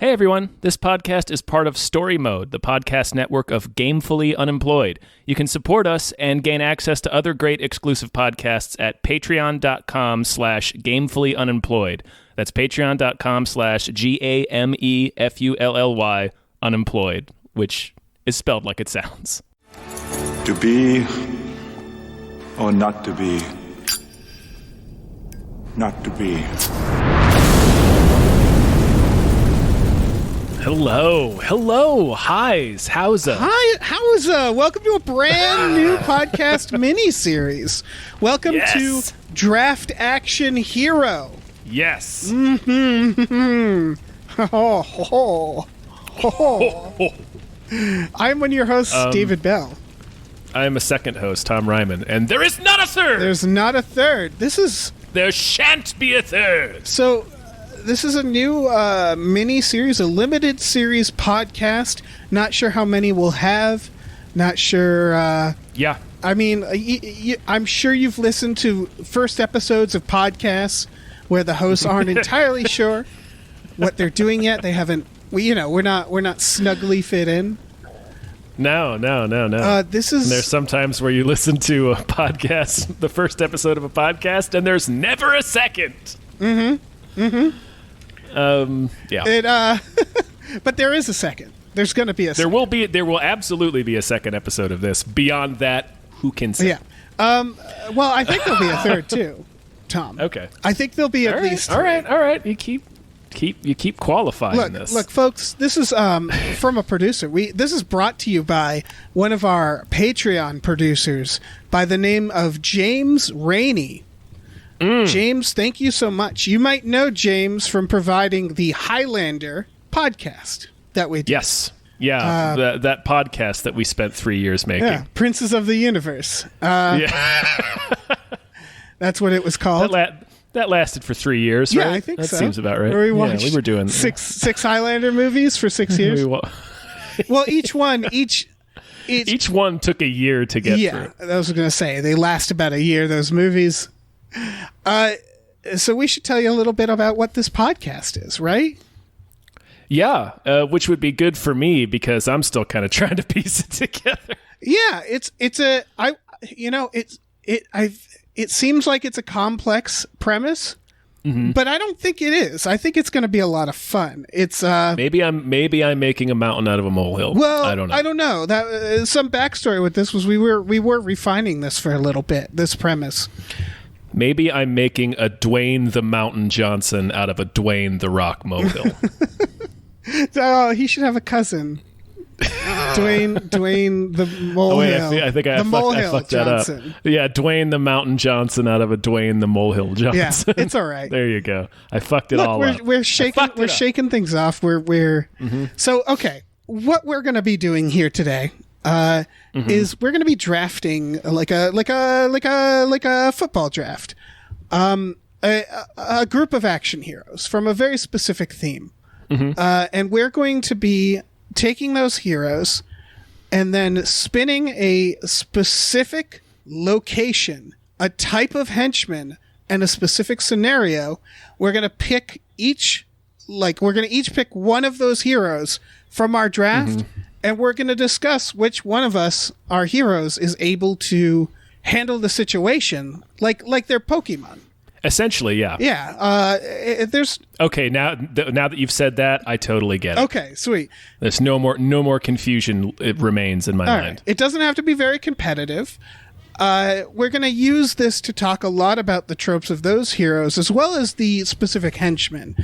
Hey everyone, this podcast is part of Story Mode, the podcast network of Gamefully Unemployed. You can support us and gain access to other great exclusive podcasts at patreon.com/gamefullyunemployed. That's patreon.com/GAMEFULLY unemployed, which is spelled like it sounds. To be or not to be? Not to be. Hello, hi's, howza? Hi, howza? Welcome to a brand new podcast mini-series. Welcome to Draft Action Hero. Yes. I'm one of your hosts, David Bell. I am a second host, Tom Ryman, and there is not a third! There's not a third. There shan't be a third! So, this is a new mini-series, a limited series podcast. Not sure how many we'll have. Not sure... Yeah. I mean, I'm sure you've listened to first episodes of podcasts where the hosts aren't entirely sure what they're doing yet. They haven't... we're not snugly fit in. No. This is... And there's sometimes where you listen to a podcast, the first episode of a podcast, and there's never a second. Yeah. But there is a second. There's going to be a second. There will absolutely be a second episode of this. Beyond that, who can say? Yeah. Well, I think there'll be a third too, Tom. Okay. I think there'll be at least three. All right. You keep qualifying this. Look, folks. This is from a producer. This is brought to you by one of our Patreon producers by the name of James Raney. James, thank you so much. You might know James from providing the Highlander podcast that we did. Yes. Yeah, that podcast that we spent 3 years making. Yeah, Princes of the Universe. Yeah. That's what it was called. That lasted for 3 years, right? Yeah, I think that so. That seems about right. We watched we were doing six Highlander movies for 6 years. Well, each one took a year to get through. Yeah, I was going to say, they last about a year, those movies. So we should tell you a little bit about what this podcast is, right? Yeah, which would be good for me because I'm still kind of trying to piece it together. Yeah, it seems like it's a complex premise, but I don't think it is. I think it's going to be a lot of fun. It's maybe I'm making a mountain out of a molehill. Well, I don't know. That some backstory with this was we were refining this for a little bit. This premise. Maybe I'm making a Dwayne the Mountain Johnson out of a Dwayne the Rock molehill. Oh, he should have a cousin. Dwayne the molehill. Oh, wait, I think I fucked that up. Yeah, Dwayne the Mountain Johnson out of a Dwayne the Molehill Johnson. Yeah, it's all right. There you go. I fucked it all up. We're shaking things off. So okay. What we're going to be doing here today is we're going to be drafting like a football draft, a group of action heroes from a very specific theme, and we're going to be taking those heroes and then spinning a specific location, a type of henchman, and a specific scenario. We're going to pick each pick one of those heroes from our draft, and we're going to discuss which one of us, our heroes, is able to handle the situation like they're Pokemon. Essentially, yeah. Yeah. There's okay. Now that you've said that, I totally get it. Okay, sweet. There's no more confusion. It remains in my mind. Right. It doesn't have to be very competitive. We're going to use this to talk a lot about the tropes of those heroes as well as the specific henchmen.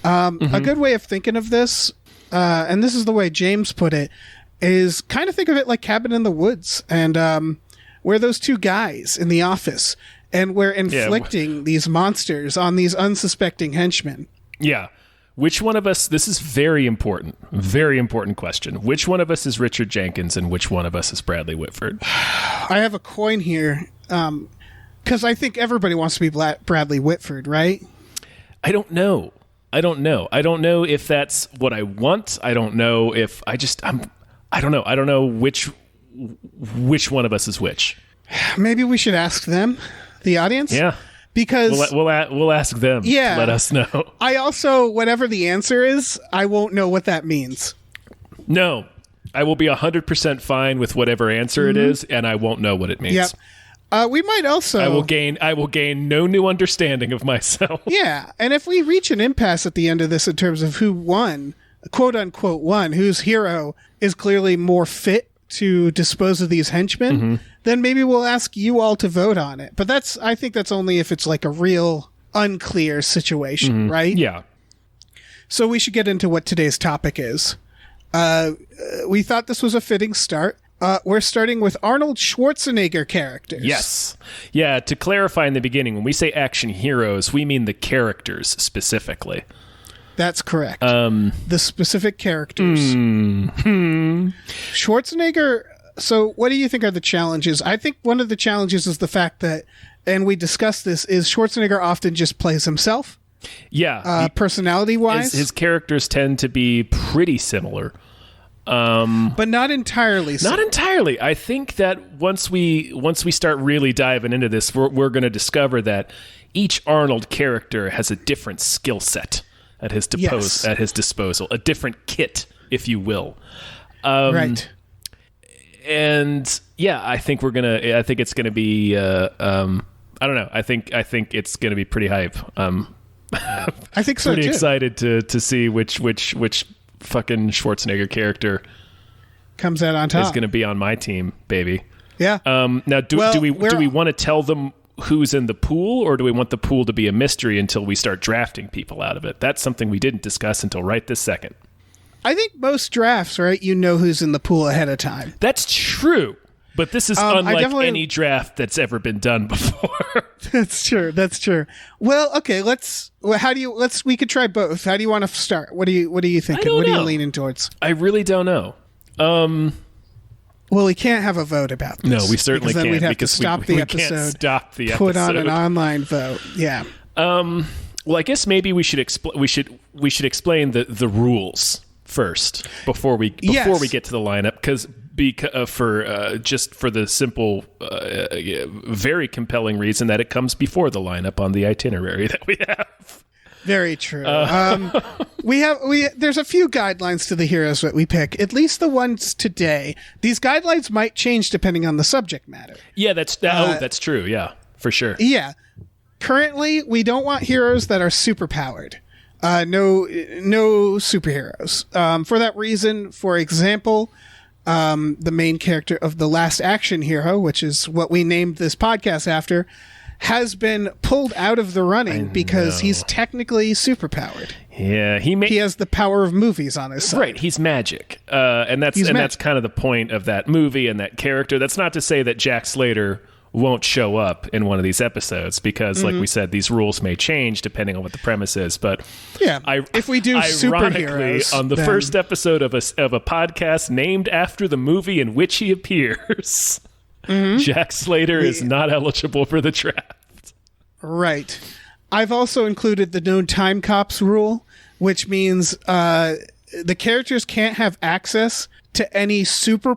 A good way of thinking of this, and this is the way James put it, is kind of think of it like Cabin in the Woods, and we're those two guys in the office, and we're inflicting these monsters on these unsuspecting henchmen. Yeah. Which one of us, this is very important question. Which one of us is Richard Jenkins and which one of us is Bradley Whitford? I have a coin here, because I think everybody wants to be Bradley Whitford, right? I don't know. I don't know if that's what I want. I don't know if I don't know. I don't know which one of us is which. Maybe we should ask them, the audience. Yeah. because we'll ask them to let us know. I also, whatever the answer is, I won't know what that means. No, I will be 100% fine with whatever answer it is, and I won't know what it means. Yep. We might also. I will gain no new understanding of myself. Yeah, and if we reach an impasse at the end of this in terms of who won, quote unquote won, whose hero is clearly more fit to dispose of these henchmen, then maybe we'll ask you all to vote on it. But I think that's only if it's like a real unclear situation, right? Yeah. So we should get into what today's topic is. We thought this was a fitting start. We're starting with Arnold Schwarzenegger characters. Yes. Yeah, to clarify in the beginning, when we say action heroes, we mean the characters specifically. That's correct. The specific characters. Schwarzenegger, so what do you think are the challenges? I think one of the challenges is the fact that, and we discussed this, is Schwarzenegger often just plays himself. Yeah. Personality-wise. His characters tend to be pretty similar. But not entirely so. Not entirely. I think that once we start really diving into this, we're going to discover that each Arnold character has a different skill set at his disposal, a different kit, if you will. Right. And yeah, I think it's gonna be. I don't know. I think it's gonna be pretty hype. I think so. Pretty too. excited to see which fucking Schwarzenegger character comes out on top. Is gonna be on my team, baby. Yeah. Now, do we want to tell them who's in the pool, or do we want the pool to be a mystery until we start drafting people out of it? That's something we didn't discuss until right this second. I think most drafts, right, you know who's in the pool ahead of time. That's true, but this is unlike any draft that's ever been done before. That's true. Well, okay, we could try both. How do you want to start? What are you thinking? What are you leaning towards? I really don't know. Well, we can't have a vote about this. No, we certainly can't. We'd have because to stop the episode. Can't stop the episode. Put on an online vote. Yeah. Well, I guess maybe we should explain the rules first before we get to the lineup, because for the simple, very compelling reason that it comes before the lineup on the itinerary that we have. Very true. There's a few guidelines to the heroes that we pick, at least the ones today. These guidelines might change depending on the subject matter. Yeah, that's true. Yeah, for sure. Yeah. Currently, we don't want heroes that are superpowered. No superheroes. For that reason, for example, the main character of The Last Action Hero, which is what we named this podcast after, has been pulled out of the running because he's technically superpowered. Yeah, he has the power of movies on his side. Right, he's magic, and that's kind of the point of that movie and that character. That's not to say that Jack Slater won't show up in one of these episodes, because, like we said, these rules may change depending on what the premise is. But yeah, if we do superheroes, on the first episode of a podcast named after the movie in which he appears. Jack Slater is not eligible for the draft. Right. I've also included the known time cops rule, which means the characters can't have access to any super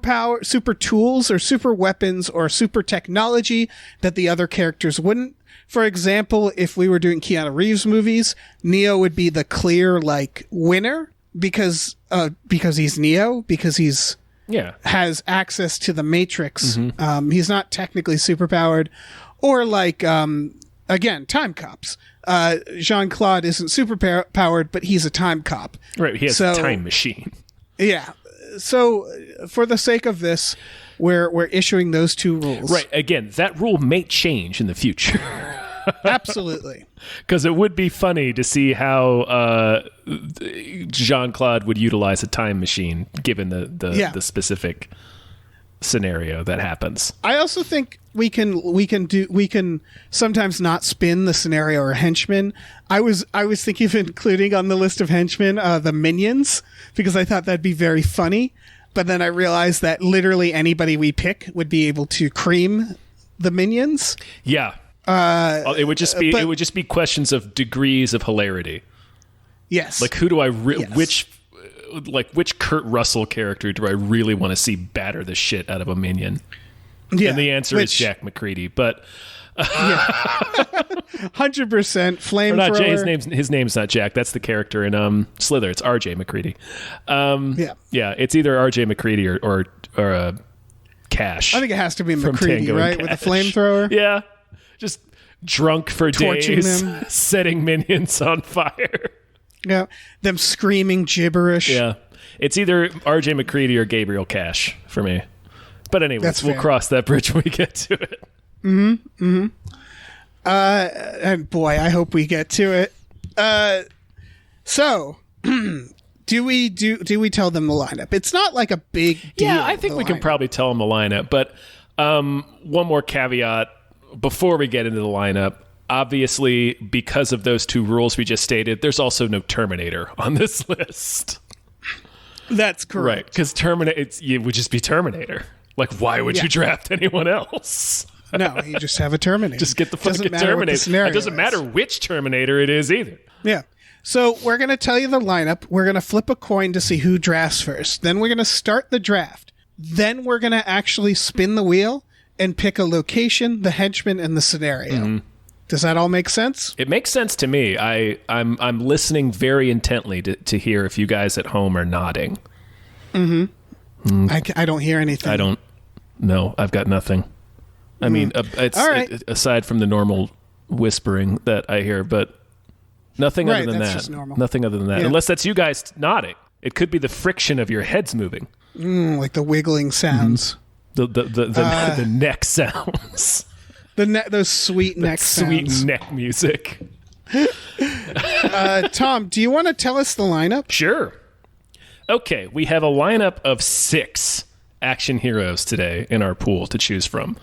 tools or super weapons or super technology that the other characters wouldn't. For example, if we were doing Keanu Reeves movies, Neo would be the clear winner because he's Neo, because he's has access to the Matrix. He's not technically superpowered. Or again, time cops. Jean-Claude isn't superpowered, but he's a time cop. Right, he has a time machine. Yeah. So for the sake of this, we're issuing those two rules. Right. Again, that rule may change in the future. Absolutely. Because it would be funny to see how Jean-Claude would utilize a time machine given the specific scenario that happens. I also think we can sometimes not spin the scenario or henchmen. I was thinking of including on the list of henchmen the minions, because I thought that'd be very funny. But then I realized that literally anybody we pick would be able to cream the minions. Yeah. It would just be questions of degrees of hilarity. Yes. Like, who do I which Kurt Russell character do I really want to see batter the shit out of a minion? Yeah. And the answer is Jack McCready. But 100% Or not Jay, flamethrower. his name's not Jack. That's the character in Slither. It's R.J. McCready. Yeah. It's either R.J. McCready or Cash. I think it has to be from McCready, Tango and right? With a Cash. flamethrower. Yeah, just drunk for Torching days, them. setting minions on fire. Yeah. Them screaming gibberish. Yeah, it's either R.J. McCready or Gabriel Cash for me. But anyways, That's we'll fair. cross that bridge when we get to it. And boy, I hope we get to it. So do we tell them the lineup? It's not like a big deal. Yeah, I think we can probably tell them the lineup. But one more caveat before we get into the lineup. Obviously, because of those two rules we just stated, there's also no Terminator on this list. That's correct. Right, because it would just be Terminator. Like, why would you draft anyone else? No, you just have a Terminator. Just get the Doesn't fucking matter what the Terminator. scenario It doesn't is. matter which Terminator it is either. Yeah. So we're going to tell you the lineup. We're going to flip a coin to see who drafts first. Then we're going to start the draft. Then we're going to actually spin the wheel and pick a location, the henchman, and the scenario. Mm-hmm. Does that all make sense? It makes sense to me. I'm listening very intently to hear if you guys at home are nodding. I don't hear anything. I don't know. I've got nothing. I mean, it's All right. aside from the normal whispering that I hear, but nothing Right, other than that's that. just normal. Nothing other than that. Yeah. Unless that's you guys nodding. It could be the friction of your heads moving. Like the wiggling sounds. The neck sounds. Those sweet neck Sweet sounds. neck music. Tom, do you want to tell us the lineup? Sure. Okay, we have a lineup of 6 action heroes today in our pool to choose from.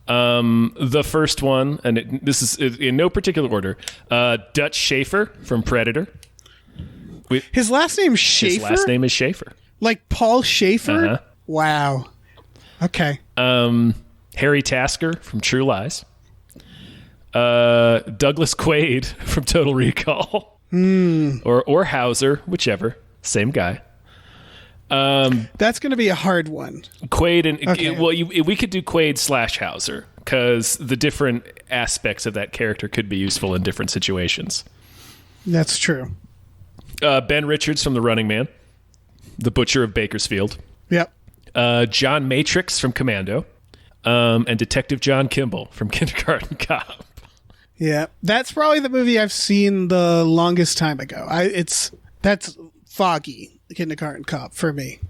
The first one, and this is in no particular order, Dutch Schaefer from Predator. His last name's Schaefer? His last name is Schaefer. Like Paul Schaefer? Uh-huh. Wow. Okay. Harry Tasker from True Lies. Douglas Quaid from Total Recall. Or Hauser, whichever. Same guy. That's going to be a hard one. Quaid and Okay. we could do Quaid / Hauser because the different aspects of that character could be useful in different situations. That's true. Ben Richards from The Running Man, the Butcher of Bakersfield. Yep. John Matrix from Commando, and Detective John Kimball from Kindergarten Cop. Yeah. That's probably the movie I've seen the longest time ago. That's foggy, Kindergarten Cop, for me.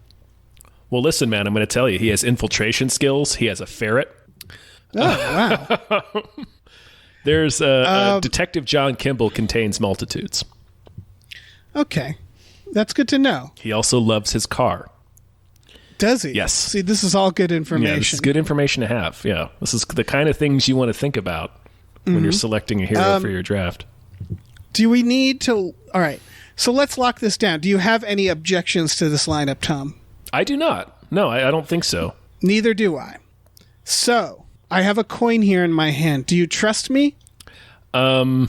Well, listen, man, I'm going to tell you, he has infiltration skills. He has a ferret. Oh, wow. There's Detective John Kimball contains multitudes. Okay. That's good to know. He also loves his car. Does he? Yes. See, this is all good information. Yeah, this is good information to have. Yeah, this is the kind of things you want to think about when you're selecting a hero for your draft. Do we need to... All right. So let's lock this down. Do you have any objections to this lineup, Tom? I do not. No, I don't think so. Neither do I. So, I have a coin here in my hand. Do you trust me? No,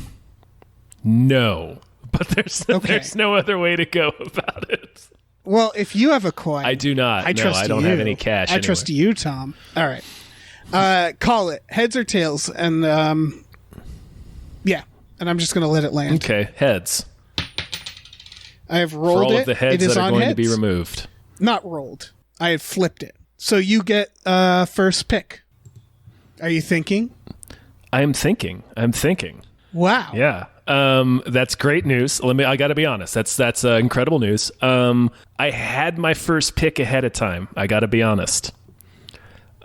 but there's no other way to go about it. Well, if you have a coin... I do not. I No, trust I don't you. have any cash I trust you, Tom. All right. Call it. Heads or tails. And, yeah. And I'm just going to let it land. Okay, heads. I have For rolled all it. of the heads It is that are on going heads. to be removed. Not rolled. I had flipped it. So you get first pick. Are you thinking? I'm thinking. Wow. Yeah. That's great news. I got to be honest. That's incredible news. I had my first pick ahead of time. I got to be honest.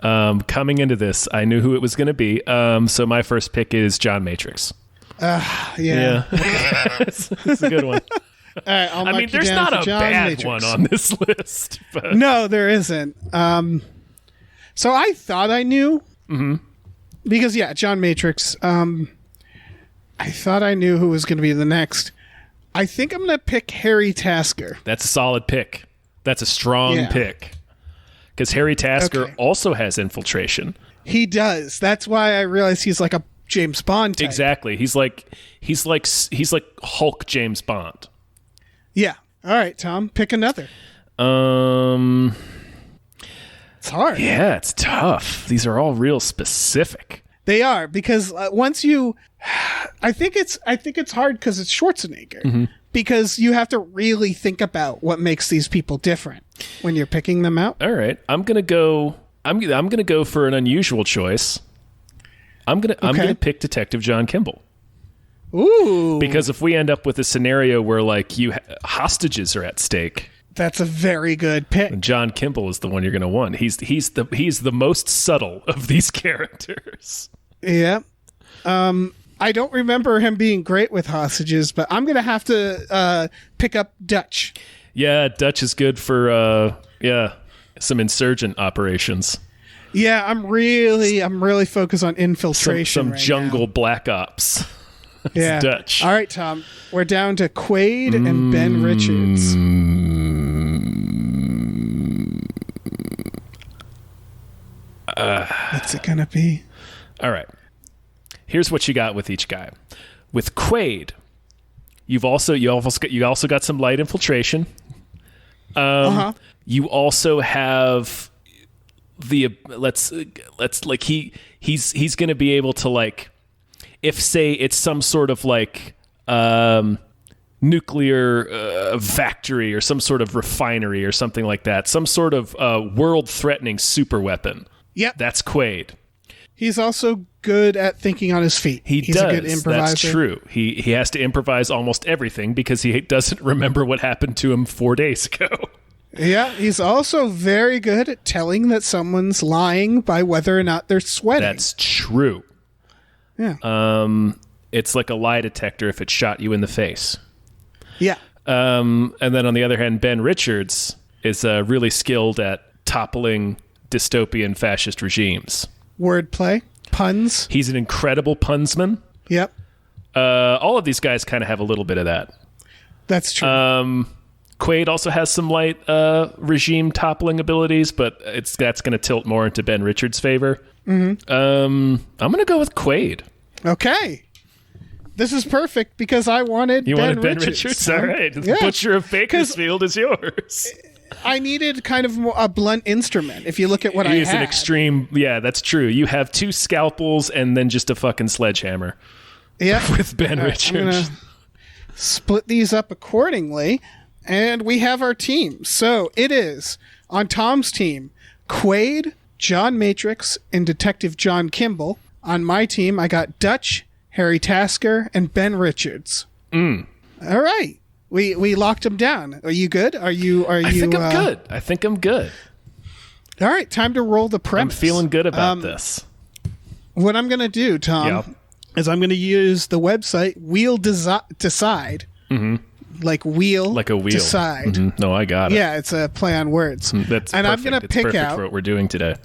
Coming into this, I knew who it was going to be. So my first pick is John Matrix. Yeah. It's a good one. All right, I'll I mark mean, you there's down not for a John bad Matrix. one on this list. But No, there isn't. So I thought I knew. Mm-hmm. Because, yeah, John Matrix. I thought I knew who was going to be the next. I think I'm going to pick Harry Tasker. that's a solid pick. That's a strong Yeah. pick. Because Harry Tasker Okay. also has infiltration. He does. That's why I realized he's like a James Bond type. Exactly. He's like Hulk James Bond. Yeah. All right, Tom, pick another. It's hard. Yeah, it's tough. These are all real specific. They are, because once you, I think it's hard because it's Schwarzenegger, because you have to really think about what makes these people different when you're picking them out. All right, I'm gonna go for an unusual choice. I'm gonna pick Detective John Kimball. Ooh, because if we end up with a scenario where like hostages are at stake. That's a very good pick. John Kimball is the one you're going to want. He's the most subtle of these characters. Yeah. I don't remember him being great with hostages, but I'm going to have to pick up Dutch. Yeah, Dutch is good for some insurgent operations. Yeah, I'm really focused on infiltration. Some right jungle now. black ops. Yeah. Dutch. All right, Tom. We're down to Quaid and Ben Richards. What's it gonna be? All right. Here's what you got with each guy. With Quaid, you also got some light infiltration. You also have let's like he's going to be able to, like, if say it's some sort of like nuclear factory or some sort of refinery or something like that, some sort of world-threatening super weapon. Yep. That's Quaid. He's also good at thinking on his feet. He's a good improviser. That's true. He has to improvise almost everything because he doesn't remember what happened to him 4 days ago. Yeah, he's also very good at telling that someone's lying by whether or not they're sweating. That's true. Yeah. It's like a lie detector if it shot you in the face. Yeah. And then on the other hand, Ben Richards is really skilled at toppling dystopian fascist regimes. Wordplay, puns. He's an incredible punsman. Yep. All of these guys kind of have a little bit of that. That's true. Quaid also has some light regime toppling abilities, but that's going to tilt more into Ben Richards' favor. Mm-hmm. I'm going to go with Quaid. Okay. This is perfect because I wanted Ben Richards. All right. The Butcher of Bakersfield is yours. I needed kind of a blunt instrument. If you look at what I had. He's an extreme. Yeah, that's true. You have 2 scalpels and then just a fucking sledgehammer. Yeah. With Ben Richards. I'm going to split these up accordingly. And we have our team. So it is, on Tom's team, Quaid, John Matrix, and Detective John Kimball. On my team, I got Dutch, Harry Tasker, and Ben Richards. All right. We locked them down. Are you good? I think I'm good. I think I'm good. All right. Time to roll the premise. I'm feeling good about this. What I'm going to do, Tom, is I'm going to use the website Wheel Decide. Mm-hmm. Like a wheel decide. Mm-hmm. No, I got it. Yeah, it's a play on words. That's and perfect. I'm going to pick out for what we're doing today.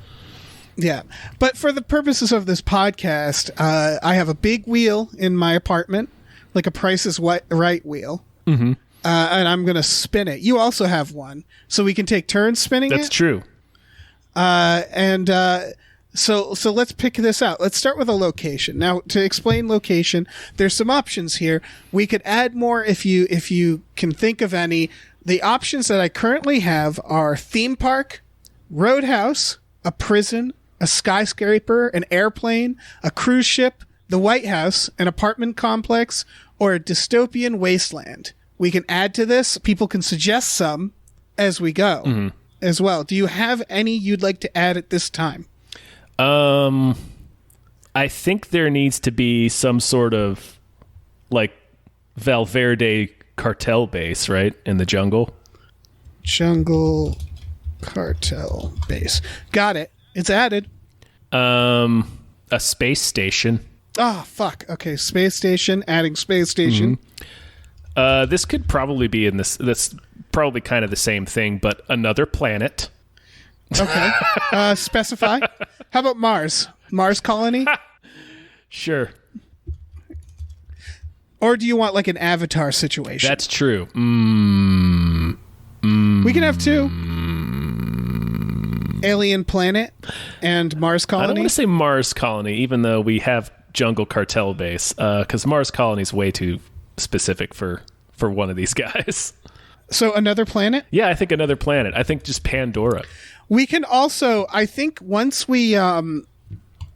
Yeah, but for the purposes of this podcast, I have a big wheel in my apartment, like a Price is Right wheel, and I'm going to spin it. You also have one, so we can take turns spinning That's true. So let's pick this out. Let's start with a location. Now, to explain location, there's some options here. We could add more if you can think of any. The options that I currently have are theme park, roadhouse, a prison, a skyscraper, an airplane, a cruise ship, the White House, an apartment complex, or a dystopian wasteland. We can add to this. People can suggest some as we go as well. Do you have any you'd like to add at this time? I think there needs to be some sort of like Valverde cartel base, right? In the jungle. Jungle cartel base. Got it. It's added. A space station. Oh, fuck. Okay. Space station, adding space station. This could probably be in this. That's probably kind of the same thing, but another planet. Okay. Specify. How about Mars? Mars colony? Sure. Or do you want like an Avatar situation? That's true. We can have 2. Alien planet and Mars colony. I don't want to say Mars colony, even though we have jungle cartel base, because Mars colony is way too specific for one of these guys. So another planet? Yeah, I think another planet. I think just Pandora. We can also, I think once we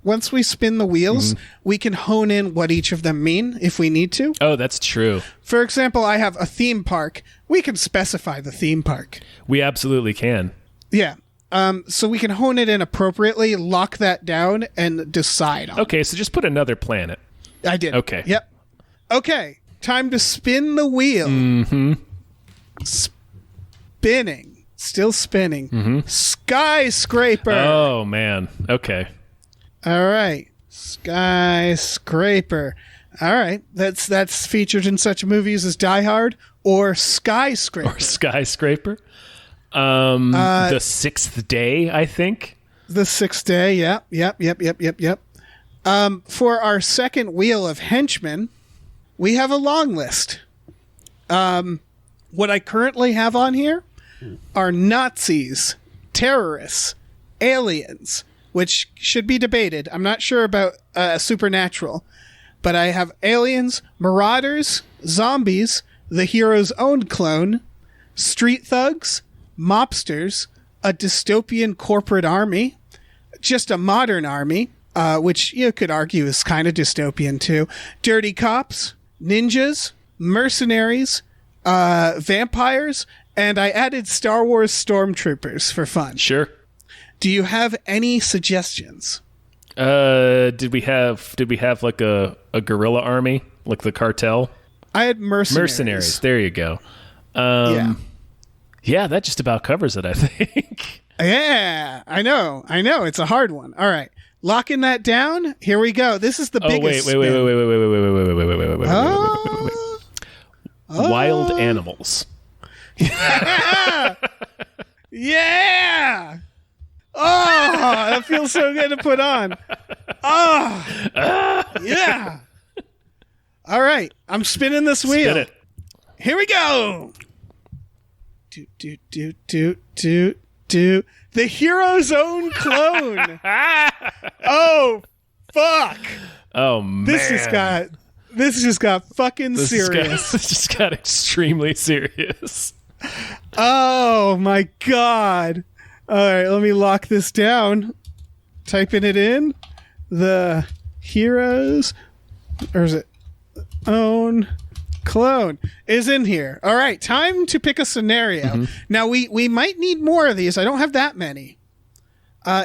once we spin the wheels, we can hone in what each of them mean if we need to. Oh, that's true. For example, I have a theme park. We can specify the theme park. We absolutely can. Yeah. So we can hone it in appropriately, lock that down, and decide on it. Okay, so just put another planet. I did. Okay. Yep. Okay. Time to spin the wheel. Mm-hmm. Spinning. Still spinning. Skyscraper. Oh, man. Okay. All right. Skyscraper. All right. That's featured in such movies as Die Hard or Skyscraper. Or Skyscraper. The Sixth Day, I think. The Sixth Day. Yep. For our second wheel of henchmen, we have a long list. What I currently have on here are Nazis, terrorists, aliens, which should be debated. I'm not sure about supernatural, but I have aliens, marauders, zombies, the hero's own clone, street thugs, mobsters, a dystopian corporate army, just a modern army, which you could argue is kind of dystopian too, dirty cops, ninjas, mercenaries, vampires, and I added Star Wars stormtroopers for fun. Sure. Do you have any suggestions? Did we have like a guerrilla army, like the cartel? I had mercenaries. There you go. Yeah, that just about covers it, I think. Yeah, I know. It's a hard one. All right. Locking that down. Here we go. This is the biggest wait. Wild animals. Yeah. Oh, that feels so good to put on. Oh, yeah. All right, I'm spinning this wheel. Spin it. Here we go. Do. The hero's own clone. Oh, fuck. Oh, man. This just got fucking serious. This just got extremely serious. Oh, my God. All right, let me lock this down. Typing it in. The hero's, or is it own clone is in here. All right, time to pick a scenario. Now, we might need more of these. I don't have that many.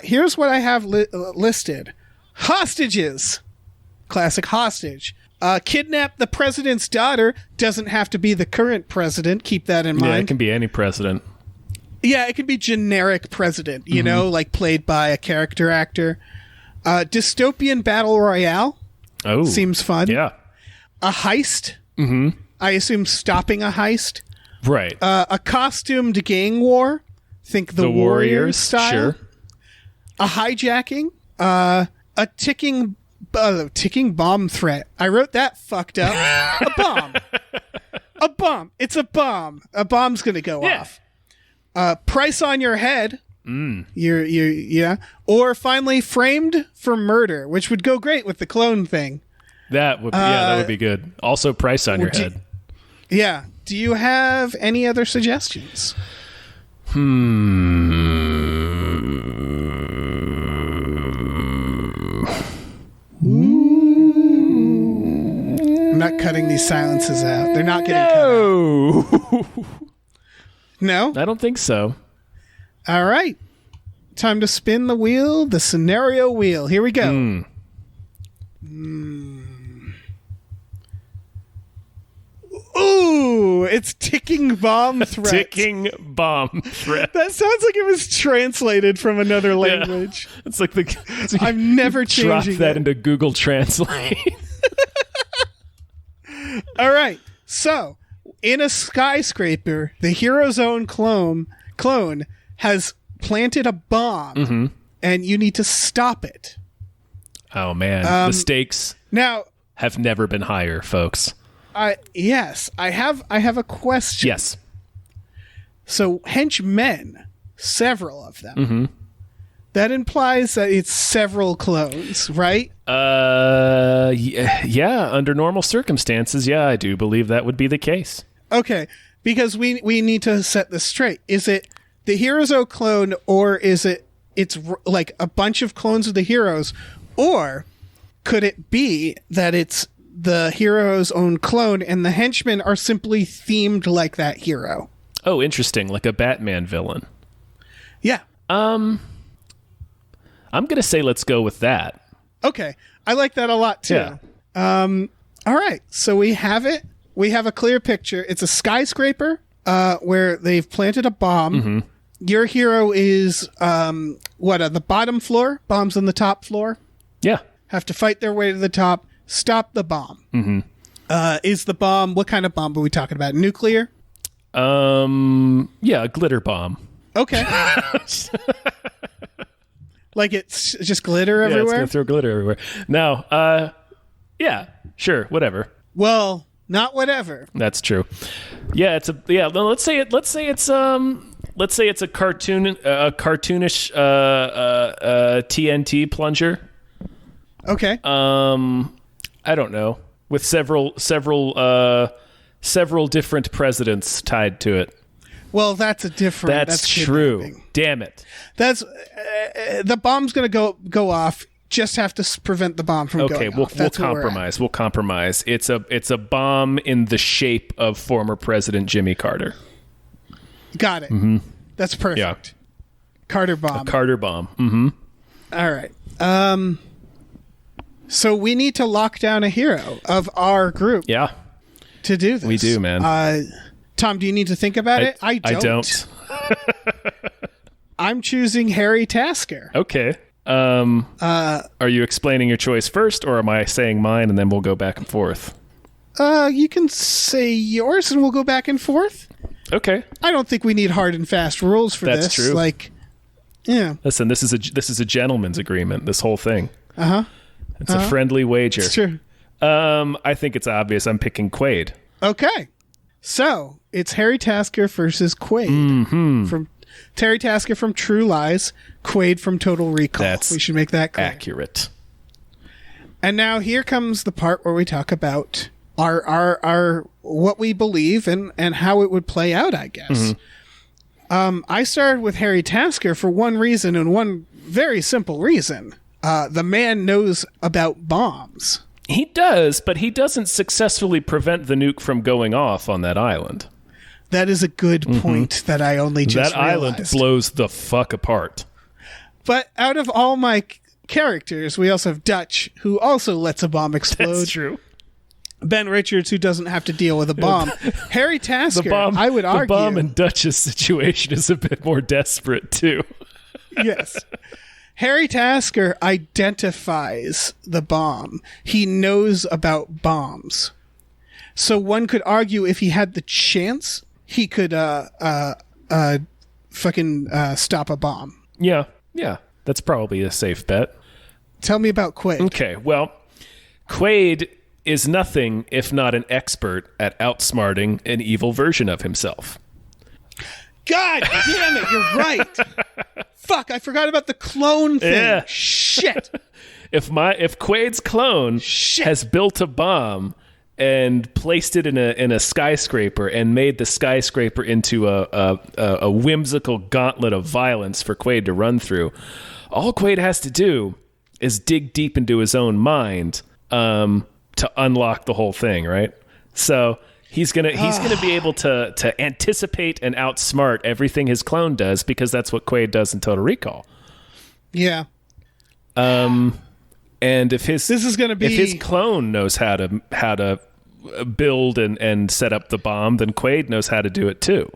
Here's what I have listed. Hostages. Classic hostage. Kidnap the president's daughter. Doesn't have to be the current president. Keep that in mind. Yeah, it can be any president. Yeah, it could be generic president, you know, like played by a character actor. Dystopian battle royale. Oh. Seems fun. Yeah. A heist. I assume stopping a heist. Right. A costumed gang war. Think the Warriors style. Sure. A hijacking. A ticking bomb threat. I wrote that fucked up. A bomb. A bomb. It's a bomb. A bomb's going to go off. Price on your head. Yeah. Or finally, framed for murder, which would go great with the clone thing. That would be good. Also, price on your head. Yeah. Do you have any other suggestions? I'm not cutting these silences out. They're not getting cut out. No? I don't think so. All right. Time to spin the wheel, the scenario wheel. Here we go. Ooh, it's ticking bomb threat. Ticking bomb threat. That sounds like it was translated from another language. Yeah. It's like I'm never changing drop that into Google Translate. All right. So, in a skyscraper, the hero's own clone has planted a bomb, and you need to stop it. Oh man, the stakes now have never been higher, folks. Yes, I have a question. Yes. So henchmen, several of them. That implies that it's several clones, right? Yeah. Under normal circumstances, yeah, I do believe that would be the case. Okay, because we need to set this straight. Is it the hero's own clone, or is it's like a bunch of clones of the heroes, Or could it be that it's the hero's own clone and the henchmen are simply themed like that hero? Oh, interesting. Like a Batman villain. Yeah. I'm going to say let's go with that. Okay. I like that a lot too. Yeah. All right. So we have it. We have a clear picture. It's a skyscraper where they've planted a bomb. Mm-hmm. Your hero is the bottom floor? Bomb's on the top floor? Yeah. Have to fight their way to the top. Stop the bomb. Mm-hmm. Is the bomb, what kind of bomb are we talking about? Nuclear? Yeah, a glitter bomb. Okay. Like it's just glitter everywhere? Yeah, it's going to throw glitter everywhere. No, yeah, sure, whatever. Well, not whatever. That's true. Yeah, let's say it's a cartoonish TNT plunger. Okay. I don't know, with several different presidents tied to it. Well, that's That's true. kidnapping. Damn it. That's the bomb's going to go off. Just have to prevent the bomb from going off. We'll compromise. We'll compromise. It's a bomb in the shape of former President Jimmy Carter. Got it. Mm-hmm. That's perfect. Yeah. Carter bomb. A Carter bomb. Mm-hmm. All right. So we need to lock down a hero of our group. Yeah. To do this. We do, man. Tom, do you need to think about it? I don't. I'm choosing Harry Tasker. Okay. Are you explaining your choice first, or am I saying mine and then we'll go back and forth? You can say yours and we'll go back and forth. Okay. I don't think we need hard and fast rules for this. That's true. Like, yeah. Listen, this is a gentleman's agreement, this whole thing. Uh-huh. It's a friendly wager. It's true. I think it's obvious I'm picking Quaid. Okay. So, it's Harry Tasker versus Quaid. Mm-hmm. From Terry Tasker from True Lies, Quaid from Total Recall. We should make that clear. Accurate. And now here comes the part where we talk about our what we believe and how it would play out, I guess. Mm-hmm. I started with Harry Tasker for one reason and one very simple reason. The man knows about bombs. He does, but he doesn't successfully prevent the nuke from going off on that island. That is a good point that I only just That realized. island blows the fuck apart. But out of all my characters, we also have Dutch, who also lets a bomb explode. That's true. Ben Richards, who doesn't have to deal with a bomb. Harry Tasker, I would argue. The bomb in Dutch's situation is a bit more desperate, too. Yes. Harry Tasker identifies the bomb. He knows about bombs. So one could argue if he had the chance, he could fucking stop a bomb. Yeah. That's probably a safe bet. Tell me about Quaid. Okay, well, Quaid is nothing if not an expert at outsmarting an evil version of himself. God damn it, you're right. Fuck, I forgot about the clone thing. Yeah. Shit. If Quaid's clone has built a bomb and placed it in a skyscraper and made the skyscraper into a whimsical gauntlet of violence for Quaid to run through, all Quaid has to do is dig deep into his own mind to unlock the whole thing, right? So he's gonna be able to anticipate and outsmart everything his clone does, because that's what Quaid does in Total Recall. Yeah. And if his clone knows how to build and set up the bomb, then Quaid knows how to do it too.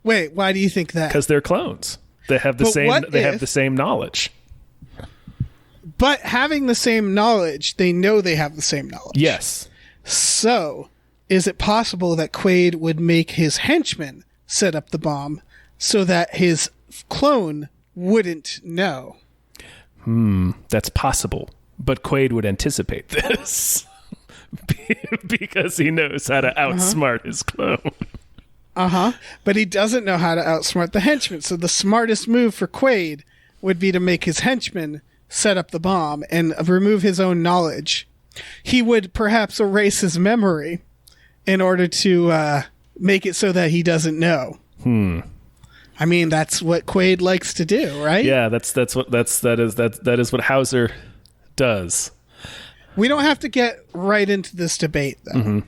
Wait, why do you think that? Because they're clones. They have the same knowledge. But having the same knowledge, they know they have the same knowledge. Yes. So, is it possible that Quaid would make his henchmen set up the bomb so that his clone wouldn't know? That's possible. But Quaid would anticipate this because he knows how to outsmart his clone. But he doesn't know how to outsmart the henchmen. So the smartest move for Quaid would be to make his henchmen set up the bomb and remove his own knowledge. He would perhaps erase his memory in order to make it so that he doesn't know. I mean, that's what Quaid likes to do, right? Yeah, that is what Hauser does. We don't have to get right into this debate, though. Mm-hmm.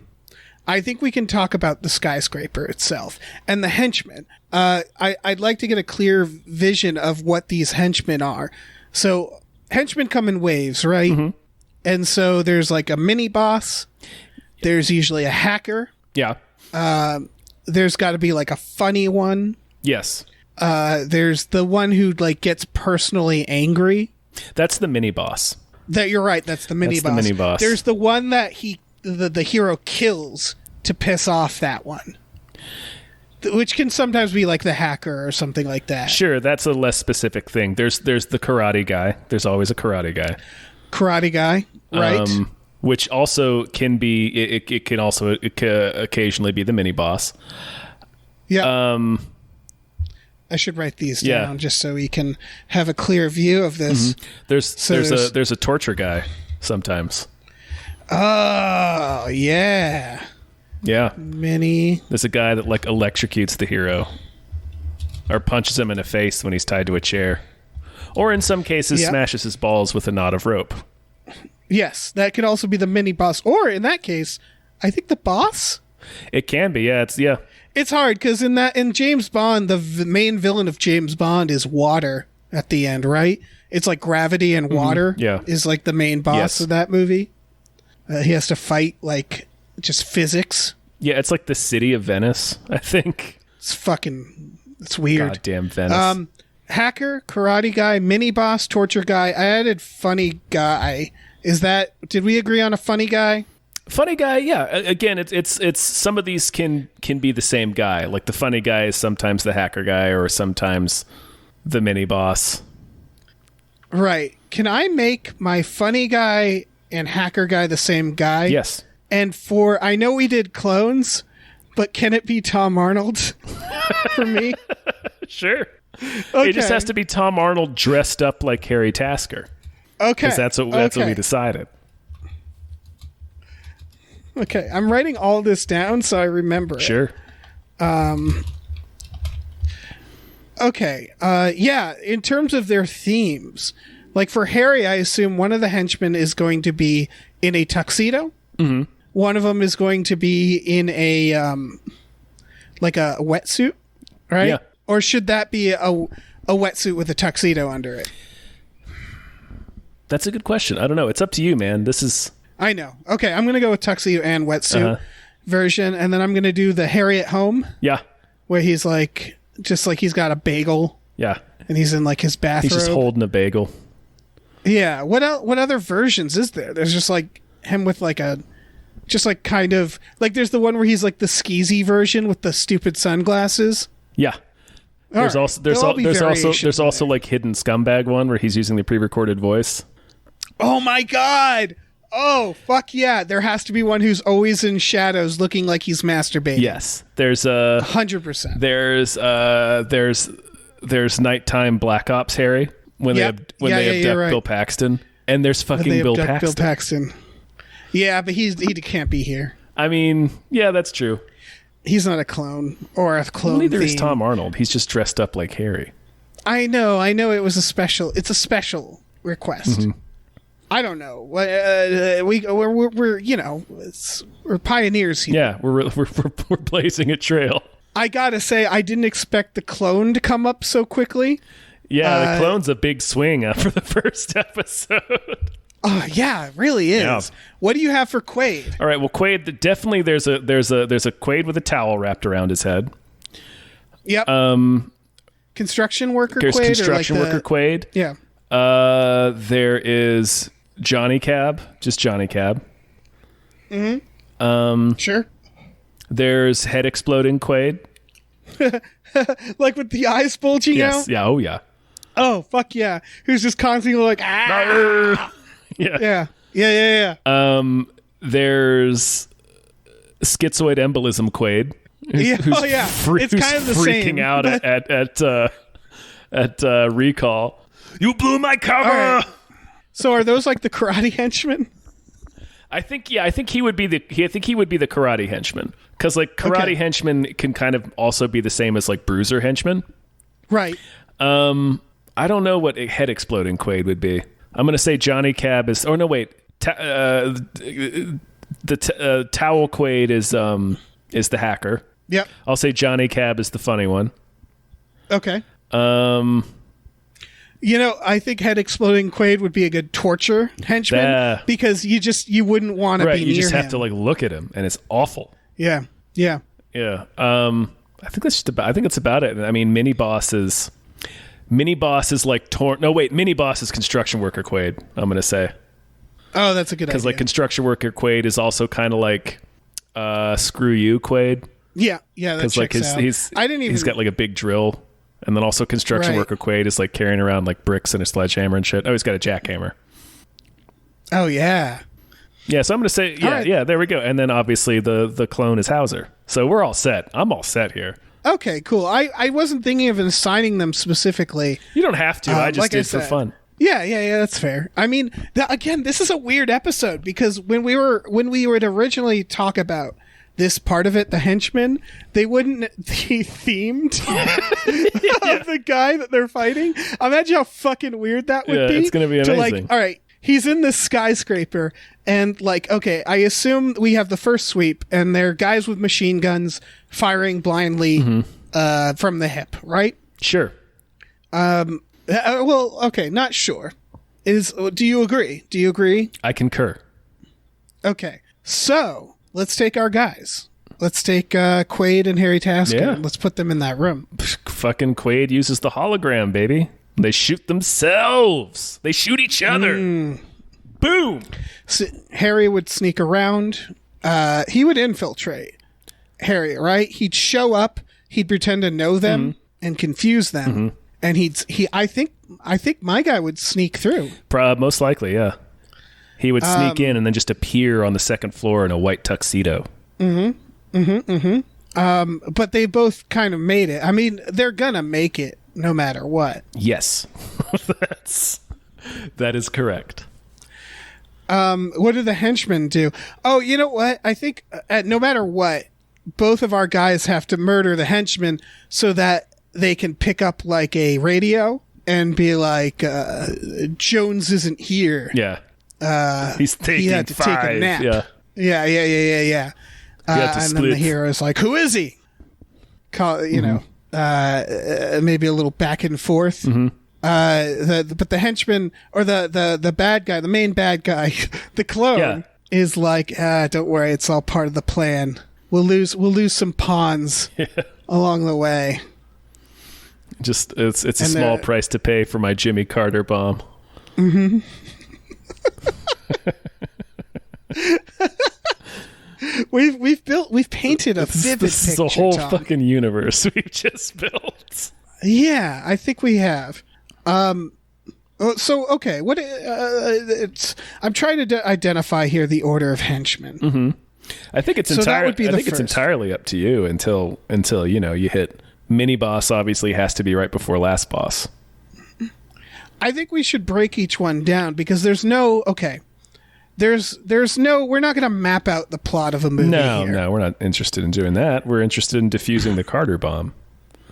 I think we can talk about the skyscraper itself and the henchmen. I'd like to get a clear vision of what these henchmen are. So henchmen come in waves, right? Mm-hmm. And so there's like a mini boss. There's usually a hacker. Yeah. There's got to be like a funny one. Yes. There's the one who like gets personally angry. That's the mini boss. That you're right. That's the mini boss. There's the one that the hero kills to piss off that one, which can sometimes be like the hacker or something like that. Sure, that's a less specific thing. There's the karate guy. There's always a karate guy. Karate guy, right? Which also can be. It can also occasionally be the mini boss. Yeah. I should write these down just so we can have a clear view of this. Mm-hmm. There's a torture guy sometimes. Oh, yeah. Yeah. Mini. There's a guy that like electrocutes the hero or punches him in the face when he's tied to a chair. Or in some cases smashes his balls with a knot of rope. Yes, that could also be the mini boss. Or in that case, I think the boss? It can be, yeah. It's hard because in James Bond, the main villain of James Bond is water at the end, right? It's like gravity and water is like the main boss of that movie. He has to fight like just physics. Yeah, it's like the city of Venice, I think. It's weird. Goddamn Venice. Hacker, karate guy, mini boss, torture guy. I added funny guy. Did we agree on a funny guy? Funny guy, yeah. Again, it's some of these can be the same guy. Like the funny guy is sometimes the hacker guy or sometimes the mini boss. Right. Can I make my funny guy and hacker guy the same guy? Yes. And I know we did clones, but can it be Tom Arnold for me? Sure. Okay. It just has to be Tom Arnold dressed up like Harry Tasker. Okay. Because that's what we decided. Okay, I'm writing all this down so I remember. Sure. Okay. In terms of their themes, like for Harry, I assume one of the henchmen is going to be in a tuxedo. Mm-hmm. One of them is going to be in a like a wetsuit, right? Yeah. Or should that be a wetsuit with a tuxedo under it? That's a good question. I don't know. It's up to you, man. I know. Okay, I'm going to go with tuxedo and wetsuit version, and then I'm going to do the Harry at home. Yeah. Where he's like, just like he's got a bagel. Yeah. And he's in like his bathrobe. He's just holding a bagel. Yeah. What other versions is there? There's just like him with like just like kind of, like there's the one where he's like the skeezy version with the stupid sunglasses. Yeah. There's also like hidden scumbag one where he's using the pre-recorded voice. Oh my God. Oh, fuck yeah. There has to be one who's always in shadows looking like he's masturbating. Yes. There's 100%. There's nighttime Black Ops Harry when they abduct Bill Paxton. And there's fucking Bill Paxton. Yeah, but he can't be here. I mean, yeah, that's true. He's not a clone or a clone. Neither is Tom Arnold. He's just dressed up like Harry. I know it's a special request. Mm-hmm. I don't know. We're pioneers here. Yeah, we're blazing a trail. I gotta say, I didn't expect the clone to come up so quickly. Yeah, the clone's a big swing after the first episode. Oh yeah, it really is. Yeah. What do you have for Quaid? All right, well, Quaid definitely there's a Quaid with a towel wrapped around his head. Yep. Construction worker. There's Quaid construction worker Quaid. Yeah. There is Johnny Cab, just Johnny Cab. Mm-hmm. Sure. There's head exploding Quaid. Like with the eyes bulging out? Yeah, oh yeah. Oh, fuck yeah. Who's just constantly like, ah! Yeah. There's schizoid embolism Quaid. It's kind of the same. Freaking out at recall. You blew my cover! Right. So are those like the karate henchmen? I think he would be the karate henchman. Because like karate henchmen can kind of also be the same as like bruiser henchmen. Right. I don't know what head exploding Quaid would be. I'm going to say Johnny Cab is... Oh, no, wait. The Towel Quaid is the hacker. Yep. I'll say Johnny Cab is the funny one. Okay. I think head exploding Quaid would be a good torture henchman because you wouldn't want to be near him. You just have to look at him, and it's awful. Yeah. Yeah. Yeah. I think that's I think it's about it. I mean, mini boss is like mini boss is construction worker Quaid. I'm going to say. Oh, that's a good idea. Because construction worker Quaid is also kind of like screw you Quaid. Yeah, that checks out. He's got a big drill, and then also construction worker Quaid is carrying around bricks and a sledgehammer and shit. Oh, he's got a jackhammer. Oh yeah. Yeah, so I'm going to say yeah, there we go. And then obviously the clone is Hauser. So we're all set. I'm all set here. Okay, cool. I wasn't thinking of assigning them specifically. You don't have to. I just did for fun. Yeah, that's fair. I mean, again, this is a weird episode because when we would originally talk about this part of it, the henchmen, they wouldn't be themed of the guy that they're fighting. Imagine how fucking weird that would be. It's going to be amazing. All right, he's in this skyscraper and okay, I assume we have the first sweep and they're guys with machine guns firing blindly from the hip, right? Sure. Well, okay, not sure. Do you agree? I concur. Okay, so let's take our guys. Let's take Quaid and Harry Tasker. Yeah. And let's put them in that room. Fucking Quaid uses the hologram, baby. They shoot themselves. They shoot each other. Boom. So Harry would sneak around. He would infiltrate Harry, right? He'd show up. He'd pretend to know them and confuse them. And I think my guy would sneak through. Most likely, yeah. He would sneak in and then just appear on the second floor in a white tuxedo. But they both kind of made it. I mean, they're gonna make it no matter what. Yes. That is correct. What do the henchmen do? Oh, you know what? I think no matter what, both of our guys have to murder the henchmen so that they can pick up a radio and be like, Jones isn't here. Yeah. He's taking he had to take a nap. Yeah. And then the hero's like, who is he? Maybe a little back and forth. But the henchman or the bad guy, the main bad guy, the clone is like, don't worry, it's all part of the plan. We'll lose some pawns along the way. Just it's a small price to pay for my Jimmy Carter bomb. We've painted a vivid this picture. This is a whole Tom. fucking universe we've just built. Yeah, I think we have. So okay, what? I'm trying to identify here the order of henchmen. I think it's it's entirely up to you until you hit mini boss. Obviously, has to be right before last boss. I think we should break each one down because there's no we're not going to map out the plot of a movie. No, we're not interested in doing that. We're interested in defusing the Carter bomb.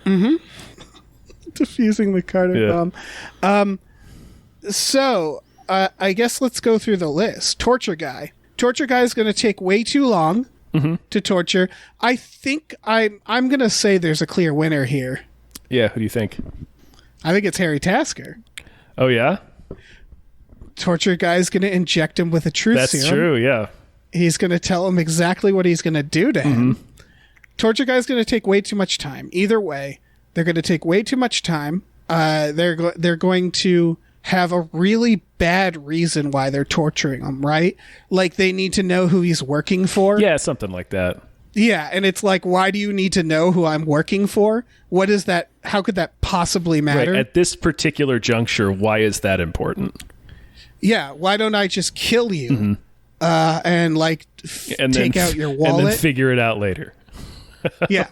Defusing the Carter bomb. So I guess let's go through the list. Torture guy is going to take way too long to torture. I think I'm going to say there's a clear winner here. Yeah, who do you think? I think it's Harry Tasker. Oh yeah? Torture guy's going to inject him with a truth serum. That's true, yeah. He's going to tell him exactly what he's going to do to him. Torture guy's going to take way too much time. Either way, they're going to take way too much time. They're going to have a really bad reason why they're torturing him, right? Like they need to know who he's working for. Yeah, something like that. Yeah, and it's like, why do you need to know who I'm working for? What is that? How could that possibly matter? Right, at this particular juncture, why is that important? Yeah, why don't I just kill you and take out your wallet? And then figure it out later. Yeah.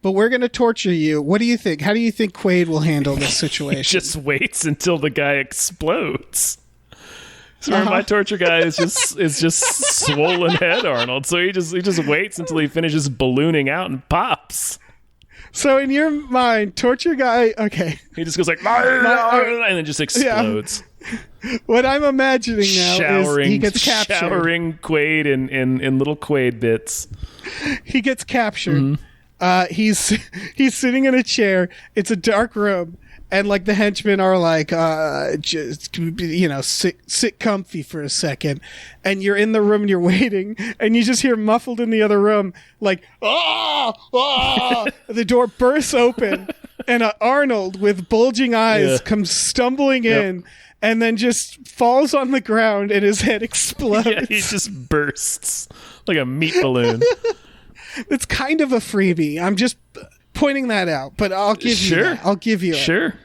But we're going to torture you. What do you think? How do you think Quaid will handle this situation? He just waits until the guy explodes. So my torture guy is just swollen head Arnold. So he just waits until he finishes ballooning out and pops. So in your mind, torture guy. Okay. He just goes like, and then just explodes. Yeah. What I'm imagining now is he gets captured. Showering Quaid in little Quaid bits. He gets captured. He's sitting in a chair. It's a dark room. And like the henchmen are like, just, sit comfy for a second. And you're in the room and you're waiting, and you just hear muffled in the other room, like, the door bursts open, and Arnold with bulging eyes comes stumbling in, and then just falls on the ground, and his head explodes. Yeah, he just bursts like a meat balloon. It's kind of a freebie. I'm just pointing that out, but I'll give you that. I'll give you it. Sure.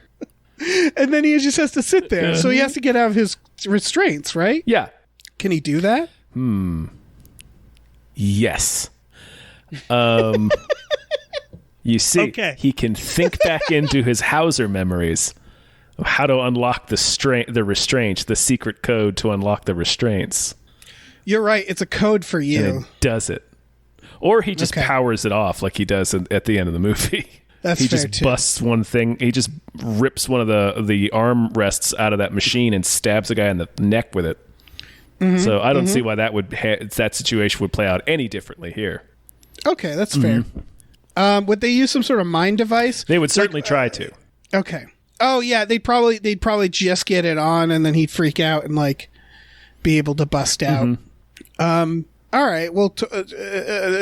And then he just has to sit there. So he has to get out of his restraints, right? Yeah. Can he do that? Yes. You see, he can think back into his Hauser memories of how to unlock the restraints, the secret code to unlock the restraints. You're right. It's a code for you. And it does it. Or he just powers it off like he does at the end of the movie. He just busts one thing. He just rips one of the arm rests out of that machine and stabs a guy in the neck with it. So I don't see why that situation would play out any differently here. Okay, that's fair. Would they use some sort of mind device? They would certainly try to. Okay. Oh yeah, they'd probably just get it on, and then he'd freak out and like be able to bust out. All right. Well,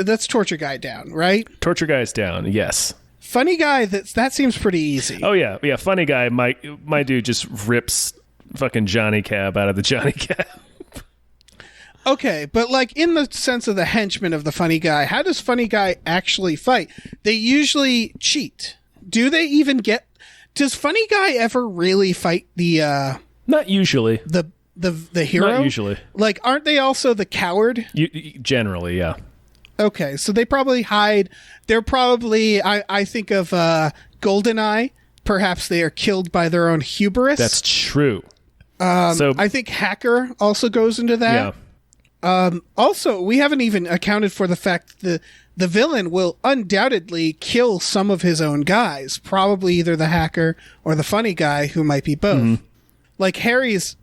that's torture guy down, right? Torture guy's down. Yes. Funny guy. That seems pretty easy. Oh yeah. Funny guy. My dude just rips fucking Johnny Cab out of the Johnny Cab. Okay, but like in the sense of the henchman of the funny guy, how does funny guy actually fight? They usually cheat. Do they even get? Does funny guy ever really fight the? Not usually. The hero? Not usually. Like, aren't they also the coward? Generally, yeah. Okay, so they probably hide. They're probably. I think of GoldenEye. Perhaps they are killed by their own hubris. That's true. So I think Hacker also goes into that. Yeah. Also, we haven't even accounted for the fact that the villain will undoubtedly kill some of his own guys. Probably either the hacker or the funny guy, who might be both. Like Harry's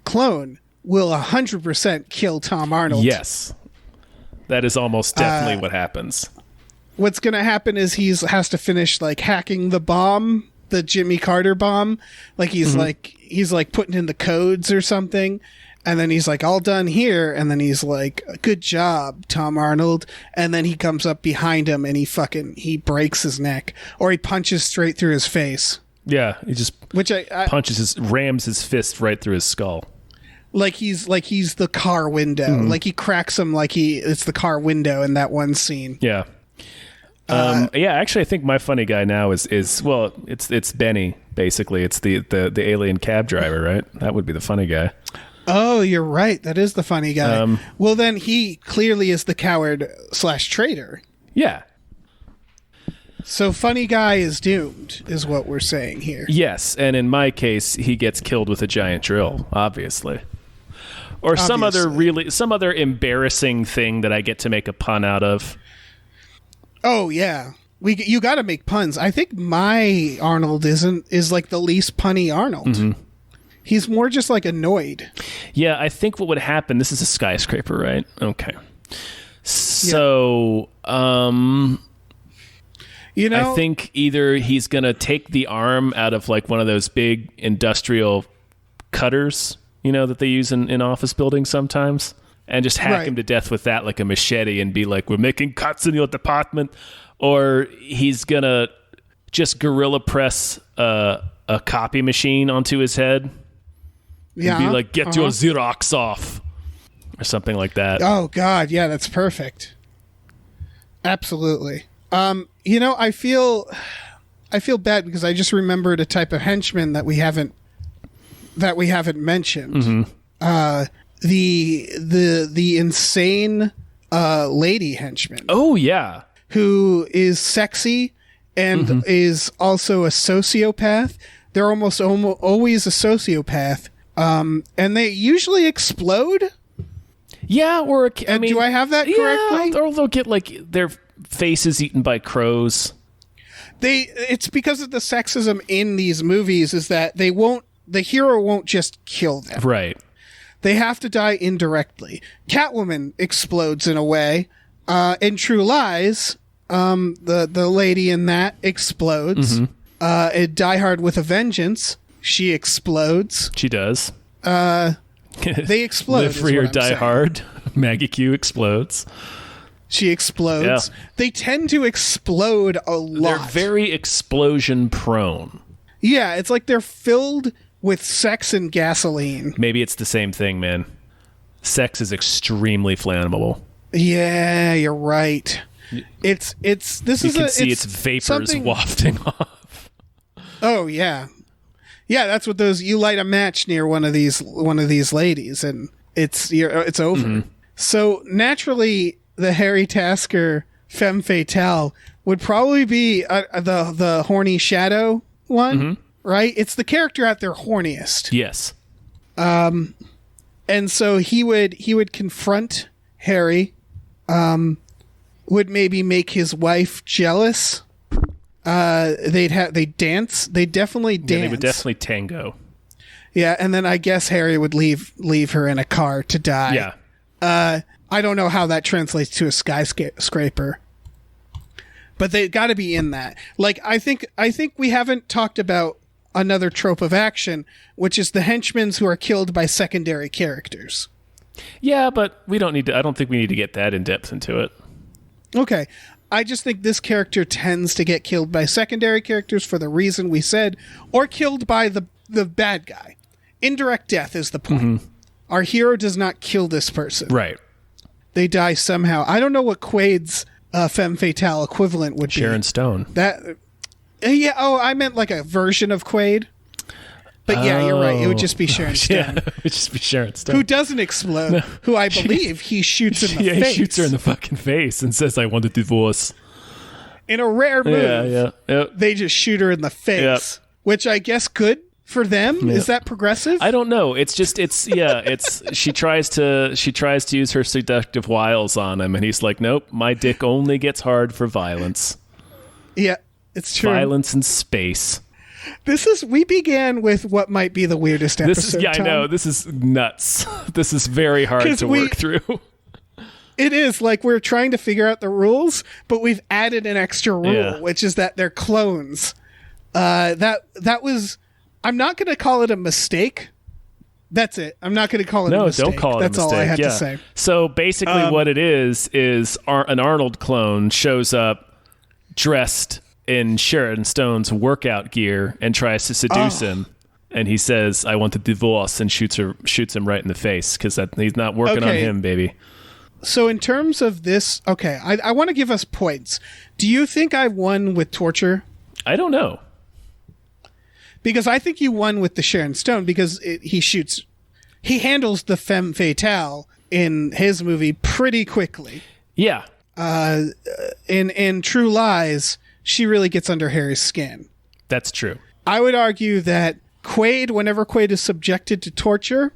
clone will 100% kill Tom Arnold. Yes. That is almost definitely what happens. What's going to happen is he has to finish like hacking the bomb, the Jimmy Carter bomb. Like he's like putting in the codes or something. And then he's like, all done here. And then he's like, good job, Tom Arnold. And then he comes up behind him and he breaks his neck, or he punches straight through his face. Yeah. He just rams his fist right through his skull. Like he's the car window. Like he cracks him like it's the car window in that one scene. Yeah. Actually I think my funny guy now is well, it's Benny, basically. It's the alien cab driver, right? That would be the funny guy. Oh, you're right. That is the funny guy. Well, then he clearly is the coward / traitor. Yeah. So funny guy is doomed, is what we're saying here. Yes, and in my case, he gets killed with a giant drill, obviously. Or some other embarrassing thing that I get to make a pun out of. Oh, yeah. You got to make puns. I think my Arnold is like the least punny Arnold. He's more just like annoyed. Yeah, I think what would happen, this is a skyscraper, right? Okay. So, I think either he's going to take the arm out of like one of those big industrial cutters, that they use in office buildings sometimes, and just hack him to death with that like a machete and be like, we're making cuts in your department. Or he's going to just gorilla press a copy machine onto his head. Yeah, and be like, get your Xerox off, or something like that. Oh God, yeah, that's perfect. Absolutely. I feel bad because I just remembered a type of henchman that we haven't mentioned. The insane lady henchman. Oh yeah, who is sexy and is also a sociopath. They're almost always a sociopath. And they usually explode. Yeah, or do I have that correctly? Or they'll get like their faces eaten by crows. It's because of the sexism in these movies is that the hero won't just kill them. Right. They have to die indirectly. Catwoman explodes in a way. In True Lies, the lady in that explodes. In Die Hard with a Vengeance, she explodes. She does. They explode. Live Free or Die Hard. Maggie Q explodes. She explodes. Yeah. They tend to explode a lot. They're very explosion prone. Yeah, it's like they're filled with sex and gasoline. Maybe it's the same thing, man. Sex is extremely flammable. Yeah, you're right. It's vapors wafting off. Oh yeah. Yeah, that's what those you light a match near one of these ladies and it's over. So naturally the Harry Tasker femme fatale would probably be the horny shadow one, right? It's the character at their horniest. Yes. And so he would confront Harry, would maybe make his wife jealous. They'd dance. They'd definitely dance. Yeah, they would definitely tango. Yeah, and then I guess Harry would leave her in a car to die. Yeah. I don't know how that translates to a skyscraper. But they got to be in that. Like I think we haven't talked about another trope of action, which is the henchmen who are killed by secondary characters. Yeah, but we don't need to. I don't think we need to get that in depth into it. Okay. I just think this character tends to get killed by secondary characters for the reason we said, or killed by the bad guy. Indirect death is the point. Our hero does not kill this person. Right. They die somehow. I don't know what Quaid's femme fatale equivalent would be. Sharon Stone. Yeah. Oh, I meant like a version of Quaid. But yeah, you're right. It would just be Sharon Stone. Yeah, it would just be Sharon Stone. Who doesn't explode, who I believe he shoots in the face. He shoots her in the fucking face and says, I want a divorce. In a rare move, they just shoot her in the face, which I guess good for them. Is that progressive? I don't know. It's she tries to use her seductive wiles on him, and he's like, nope, my dick only gets hard for violence. Yeah, it's true. Violence in space. We began with what might be the weirdest episode. I know. This is nuts. This is very hard to work through. It is like we're trying to figure out the rules, but we've added an extra rule, which is that they're clones. That was. I'm not going to call it a mistake. That's it. I'm not going to call it a mistake. No, don't call it a mistake. That's all I had to say. So basically, what it is an Arnold clone shows up dressed in Sharon Stone's workout gear and tries to seduce him, and he says, I want a divorce, and shoots him right in the face because he's not working on him, baby. So in terms of this, I want to give us points. Do you think I won with torture? I don't know. Because I think you won with the Sharon Stone because he handles the femme fatale in his movie pretty quickly. Yeah. In True Lies, she really gets under Harry's skin. That's true. I would argue that Quaid, whenever Quaid is subjected to torture,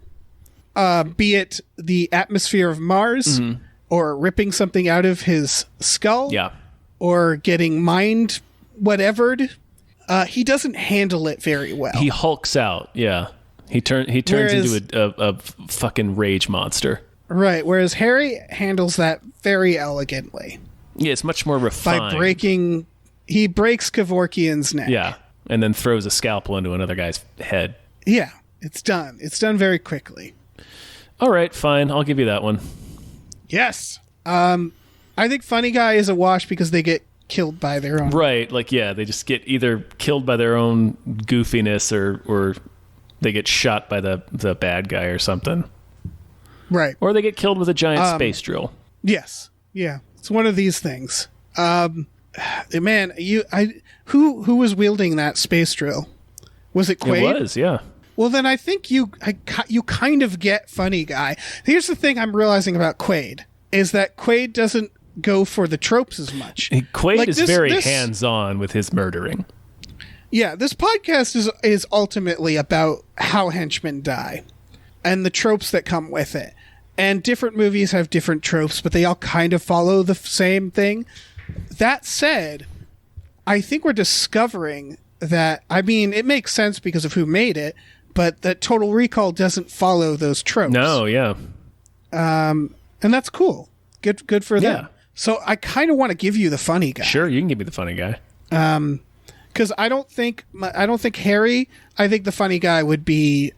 be it the atmosphere of Mars or ripping something out of his skull or getting mind whatevered, he doesn't handle it very well. He hulks out, He turns into a fucking rage monster. Right, whereas Harry handles that very elegantly. Yeah, it's much more refined. He breaks Kevorkian's neck. Yeah, and then throws a scalpel into another guy's head. Yeah, it's done. It's done very quickly. All right, fine. I'll give you that one. Yes. I think Funny Guy is a wash because they get killed by their own. Right, they just get either killed by their own goofiness or they get shot by the bad guy or something. Right. Or they get killed with a giant space drill. Yes. Yeah. It's one of these things. Man, who was wielding that space drill? Was it Quaid? It was, yeah. Well, then I think you kind of get Funny Guy. Here's the thing I'm realizing about Quaid is that Quaid doesn't go for the tropes as much. Quaid is very hands-on with his murdering. Yeah, this podcast is ultimately about how henchmen die and the tropes that come with it. And different movies have different tropes, but they all kind of follow the same thing. That said, I think we're discovering that, I mean, it makes sense because of who made it, but that Total Recall doesn't follow those tropes. No, yeah. And that's cool. Good for them. Yeah. So I kind of want to give you the funny guy. Sure, you can give me the funny guy. Because I don't think Harry. I think the funny guy would be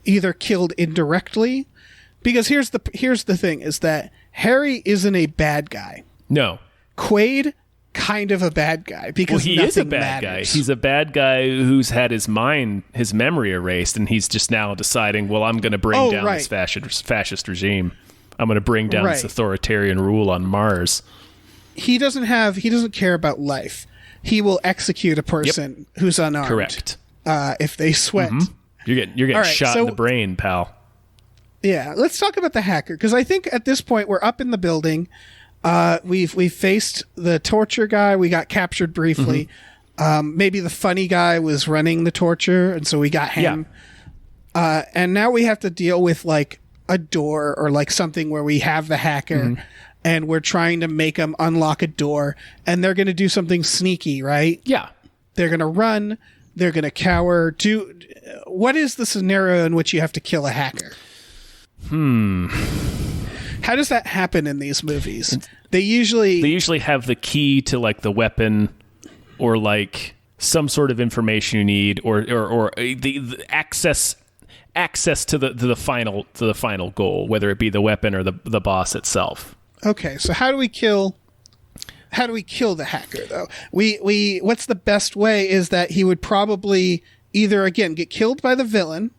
either killed indirectly. Because here's the thing: is that Harry isn't a bad guy. No. Quaid, kind of a bad guy because he is a bad guy. He's a bad guy who's had his memory erased, and he's just now deciding, well, I'm going to bring down this fascist regime. I'm going to bring down this authoritarian rule on Mars. He doesn't care about life. He will execute a person who's unarmed. Correct. If they sweat. Mm-hmm. You're getting shot in the brain, pal. Yeah, let's talk about the hacker, because I think at this point we're up in the building. We've faced the torture guy. We got captured briefly. Maybe the funny guy was running the torture, and so we got him. Yeah. And now we have to deal with like a door or like something where we have the hacker, and we're trying to make them unlock a door, and they're going to do something sneaky, right? Yeah. They're going to run. They're going to cower. What is the scenario in which you have to kill a hacker? How does that happen in these movies? They usually have the key to like the weapon, or like some sort of information you need, or the access to the final goal, whether it be the weapon or the boss itself. Okay, so how do we kill the hacker though? We what's the best way is that he would probably either again get killed by the villain.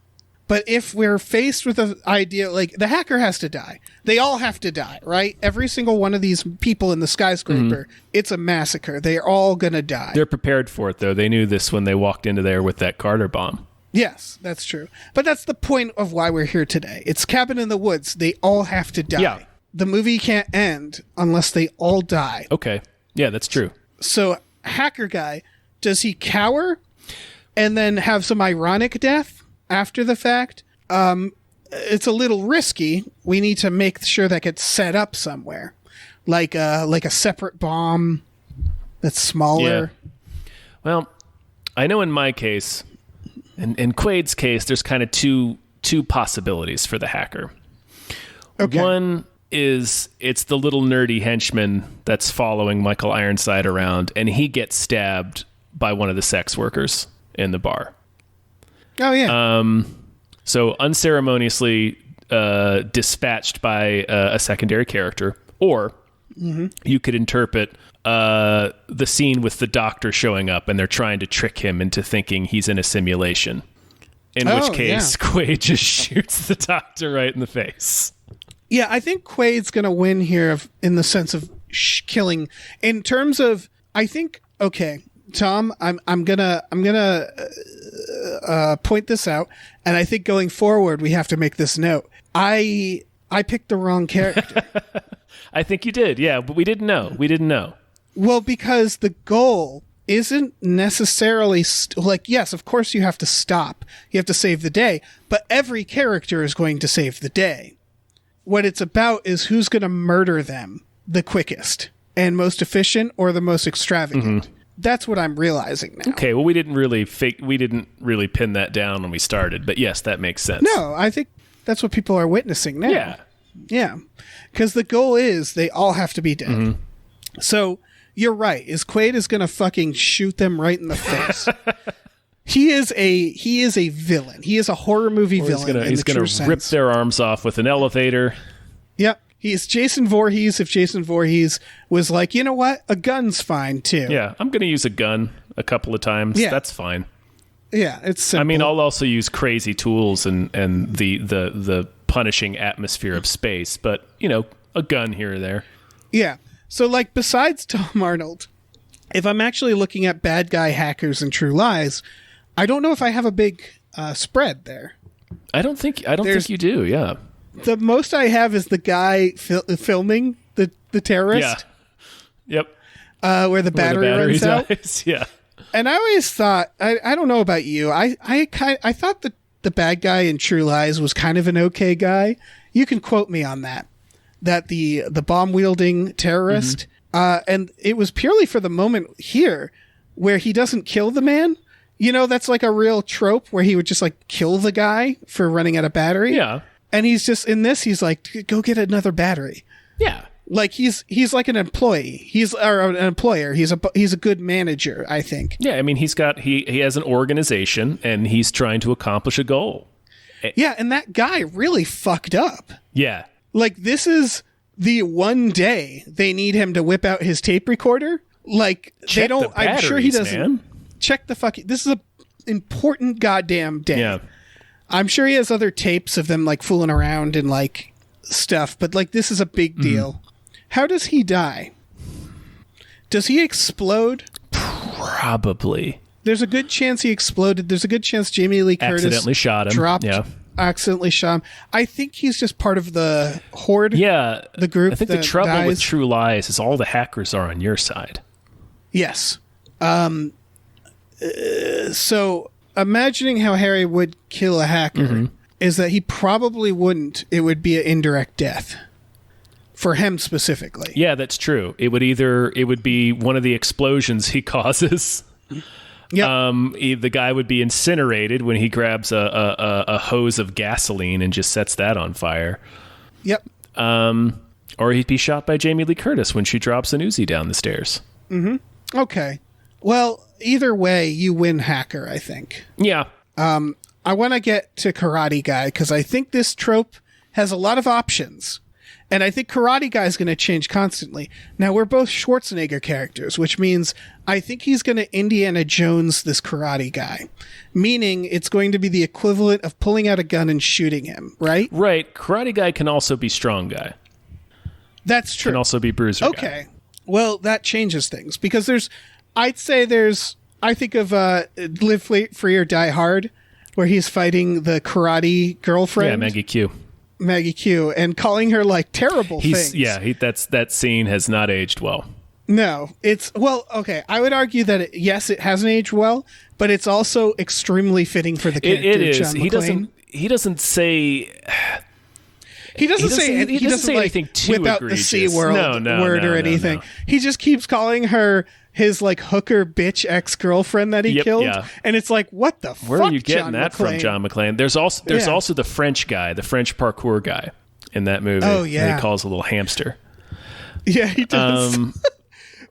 But if we're faced with an idea, like the hacker has to die. They all have to die, right? Every single one of these people in the skyscraper, it's a massacre. They're all going to die. They're prepared for it, though. They knew this when they walked into there with that Carter bomb. Yes, that's true. But that's the point of why we're here today. It's Cabin in the Woods. They all have to die. Yeah. The movie can't end unless they all die. Okay. Yeah, that's true. So, hacker guy, does he cower and then have some ironic death after the fact? It's a little risky. We need to make sure that gets set up somewhere, like a separate bomb that's smaller. Yeah. Well, I know in my case, in Quaid's case, there's kind of two possibilities for the hacker. Okay. One is it's the little nerdy henchman that's following Michael Ironside around, and he gets stabbed by one of the sex workers in the bar. Oh, yeah. So unceremoniously dispatched by a secondary character, or you could interpret the scene with the doctor showing up and they're trying to trick him into thinking he's in a simulation. In which case, Quaid just shoots the doctor right in the face. Yeah, I think Quaid's going to win here in the sense of killing. In terms of, I think, okay, Tom, I'm gonna point this out, and I think going forward we have to make this note. I picked the wrong character. I think you did, yeah, but we didn't know. Well, because the goal isn't necessarily yes, of course you have to stop. You have to save the day, but every character is going to save the day. What it's about is who's going to murder them the quickest and most efficient, or the most extravagant. That's what I'm realizing now. Okay, well, we didn't really pin that down when we started, but yes, that makes sense. No, I think that's what people are witnessing now. Yeah. Because the goal is they all have to be dead. So you're right. Quaid is going to fucking shoot them right in the face. He is a villain. He is a horror movie villain. He's going to rip their arms off with an elevator. Yep. He's Jason Voorhees if Jason Voorhees was like, you know what? A gun's fine, too. Yeah, I'm going to use a gun a couple of times. Yeah. That's fine. Yeah, it's simple. I mean, I'll also use crazy tools and the punishing atmosphere of space, but, you know, a gun here or there. Yeah. So, like, besides Tom Arnold, if I'm actually looking at bad guy hackers and True Lies, I don't know if I have a big spread there. I don't think you do, yeah. The most I have is the guy filming the terrorist. Yeah. Yep. Where the battery runs out. Yeah. And I always thought, I don't know about you, I thought that the bad guy in True Lies was kind of an okay guy. You can quote me on that. That the bomb wielding terrorist And it was purely for the moment here where he doesn't kill the man. You know, that's like a real trope where he would just like kill the guy for running out of battery. Yeah. And he's just in this, he's like, go get another battery. Yeah. Like he's like an employee. He's an employer. He's a good manager, I think. Yeah, I mean he has an organization and he's trying to accomplish a goal. Yeah, and that guy really fucked up. Yeah. Like this is the one day they need him to whip out his tape recorder. Like Check they don't. the I'm sure he doesn't man. check the fucking. This is a important goddamn day. Yeah. I'm sure he has other tapes of them like fooling around and like stuff, but like this is a big deal. How does he die? Does he explode? Probably. There's a good chance he exploded. There's a good chance Jamie Lee Curtis Accidentally shot him. Dropped. Yeah. Accidentally shot him. I think he's just part of the horde. Yeah. The group. I think the that trouble dies. with True Lies is all the hackers are on your side. Yes. So imagining how Harry would kill a hacker is that he probably wouldn't. It would be an indirect death for him specifically. Yeah, that's true. It would be one of the explosions he causes. Yeah. The guy would be incinerated when he grabs a hose of gasoline and just sets that on fire. Yep. Or he'd be shot by Jamie Lee Curtis when she drops an Uzi down the stairs. Okay. Well, either way, you win hacker, I think. Yeah. I want to get to Karate Guy because I think this trope has a lot of options. And I think Karate Guy is going to change constantly. Now, we're both Schwarzenegger characters, which means I think he's going to Indiana Jones this Karate Guy. Meaning it's going to be the equivalent of pulling out a gun and shooting him, right? Right. Karate Guy can also be Strong Guy. That's true. Can also be Bruiser Guy. Okay. Well, that changes things because I think of Live Free or Die Hard, where he's fighting the karate girlfriend. Yeah, Maggie Q, and calling her like terrible things. Yeah, that scene has not aged well. No, okay. I would argue that yes, it hasn't aged well, but it's also extremely fitting for the character. It is. John McClane. He doesn't say. He doesn't say anything too whip out egregious. the C word or anything. No. He just keeps calling her his like hooker bitch ex-girlfriend that he killed. Yeah. And it's like, what the fuck? Where are you getting John that McClane? from, John McClane? There's also the French guy, the French parkour guy in that movie. Oh, yeah. That he calls a little hamster. Yeah, he does.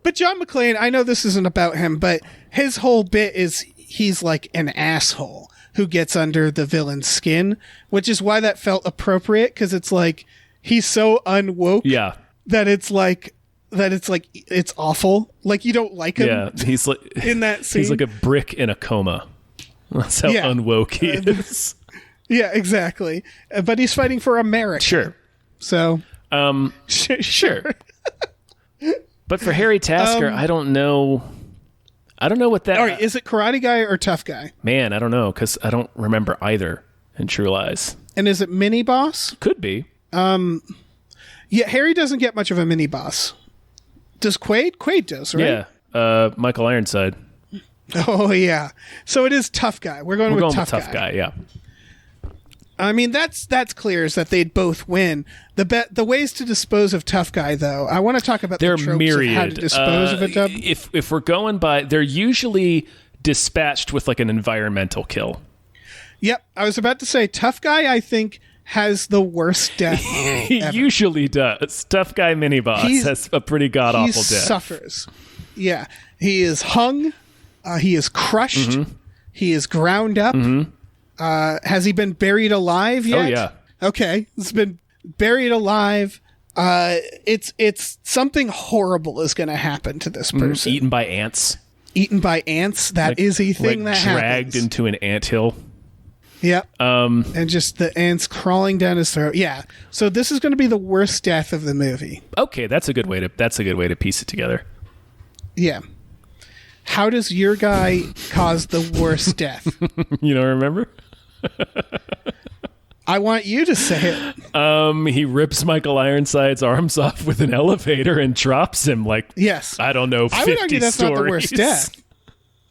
But John McClane, I know this isn't about him, but his whole bit is he's like an asshole who gets under the villain's skin, which is why that felt appropriate, because it's like he's so unwoke that it's awful. Like you don't like him. Yeah, he's like in that scene. He's like a brick in a coma. That's how unwoke he is. Yeah, exactly. But he's fighting for America. Sure. So, sure. But for Harry Tasker, I don't know what that... All right, is it Karate Guy or Tough Guy? Man, I don't know, because I don't remember either in True Lies. And is it Mini Boss? Could be. Yeah, Harry doesn't get much of a Mini Boss. Does Quaid? Quaid does, right? Yeah, Michael Ironside. Oh, yeah. So it is Tough Guy. We're going with Tough Guy. Yeah. I mean, that's clear is that they'd both win. The ways to dispose of Tough Guy, though, I want to talk about the tropes myriad. of how to dispose of a dub. If we're going by, they're usually dispatched with like an environmental kill. Yep, I was about to say Tough Guy, I think, has the worst death. He usually does. Tough Guy Mini Boss has a pretty god-awful death. He suffers. Yeah, he is hung. He is crushed. Mm-hmm. He is ground up. Mm-hmm. Has he been buried alive yet? Oh, yeah. Okay, he's been buried alive. It's something horrible is going to happen to this person. Eaten by ants. Eaten by ants. That is a thing that dragged happens. into an anthill. Yep. And just the ants crawling down his throat. Yeah. So this is going to be the worst death of the movie. Okay, that's a good way to piece it together. Yeah. How does your guy cause the worst death? You don't remember? I want you to say it. He rips Michael Ironside's arms off with an elevator and drops him like, yes. I don't know, 50 I would argue that's stories. not the worst death.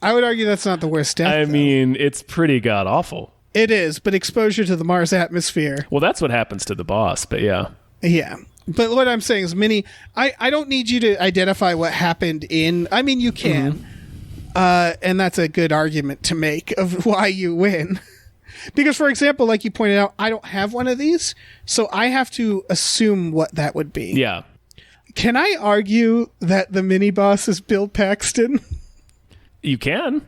I would argue that's not the worst death. I mean, it's pretty god-awful. It is, but exposure to the Mars atmosphere. Well, that's what happens to the boss, but yeah. Yeah. But what I'm saying is, I don't need you to identify what happened in. I mean, you can, and that's a good argument to make of why you win. Because, for example, like you pointed out, I don't have one of these, so I have to assume what that would be. Yeah. Can I argue that the mini boss is Bill Paxton? You can.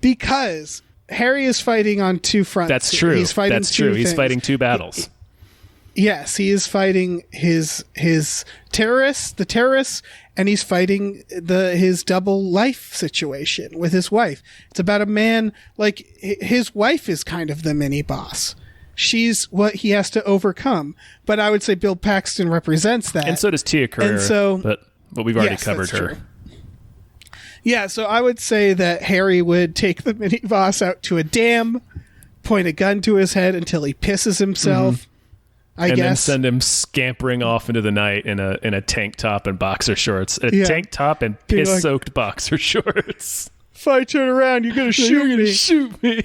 Because Harry is fighting on two fronts. That's true. He's fighting He's fighting two battles. Yes, he is fighting his terrorists, and he's fighting his double life situation with his wife. It's about a man, like, his wife is kind of the mini boss. She's what he has to overcome. But I would say Bill Paxton represents that. And so does Tia Carrere, but we've already covered her. True. Yeah, so I would say that Harry would take the mini boss out to a dam, point a gun to his head until he pisses himself. I guess. Then send him scampering off into the night in a tank top and boxer shorts. Tank top and piss-soaked boxer shorts. If I turn around, you're going to shoot me. Shoot me.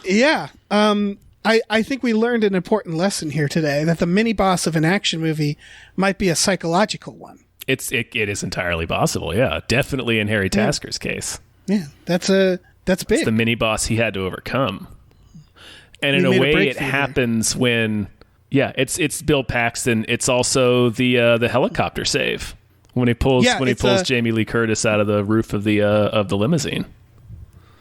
Yeah. I think we learned an important lesson here today, that the mini-boss of an action movie might be a psychological one. It is entirely possible, yeah. Definitely in Harry Tasker's case. Yeah, that's big. It's the mini-boss he had to overcome. And in a way, it happens when, it's Bill Paxton. It's also the helicopter save when he pulls Jamie Lee Curtis out of the roof of the limousine.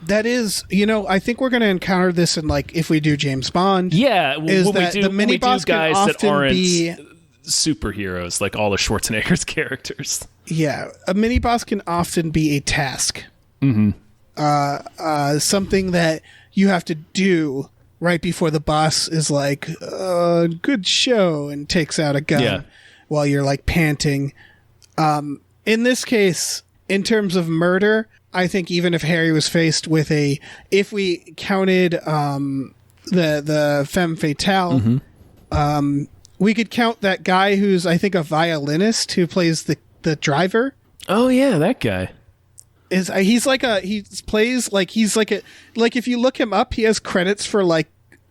That is, I think we're going to encounter this in, like, if we do James Bond. Yeah, the mini boss guys can that often aren't be superheroes, like all of Schwarzenegger's characters. Yeah, a mini boss can often be a task. Something that you have to do right before the boss is like, good show, and takes out a gun while you're, like, panting. In this case, in terms of murder, I think even if Harry was faced with if we counted the femme fatale, we could count that guy who's, I think, a violinist who plays the driver. Oh yeah, that guy. If you look him up, he has credits for, like,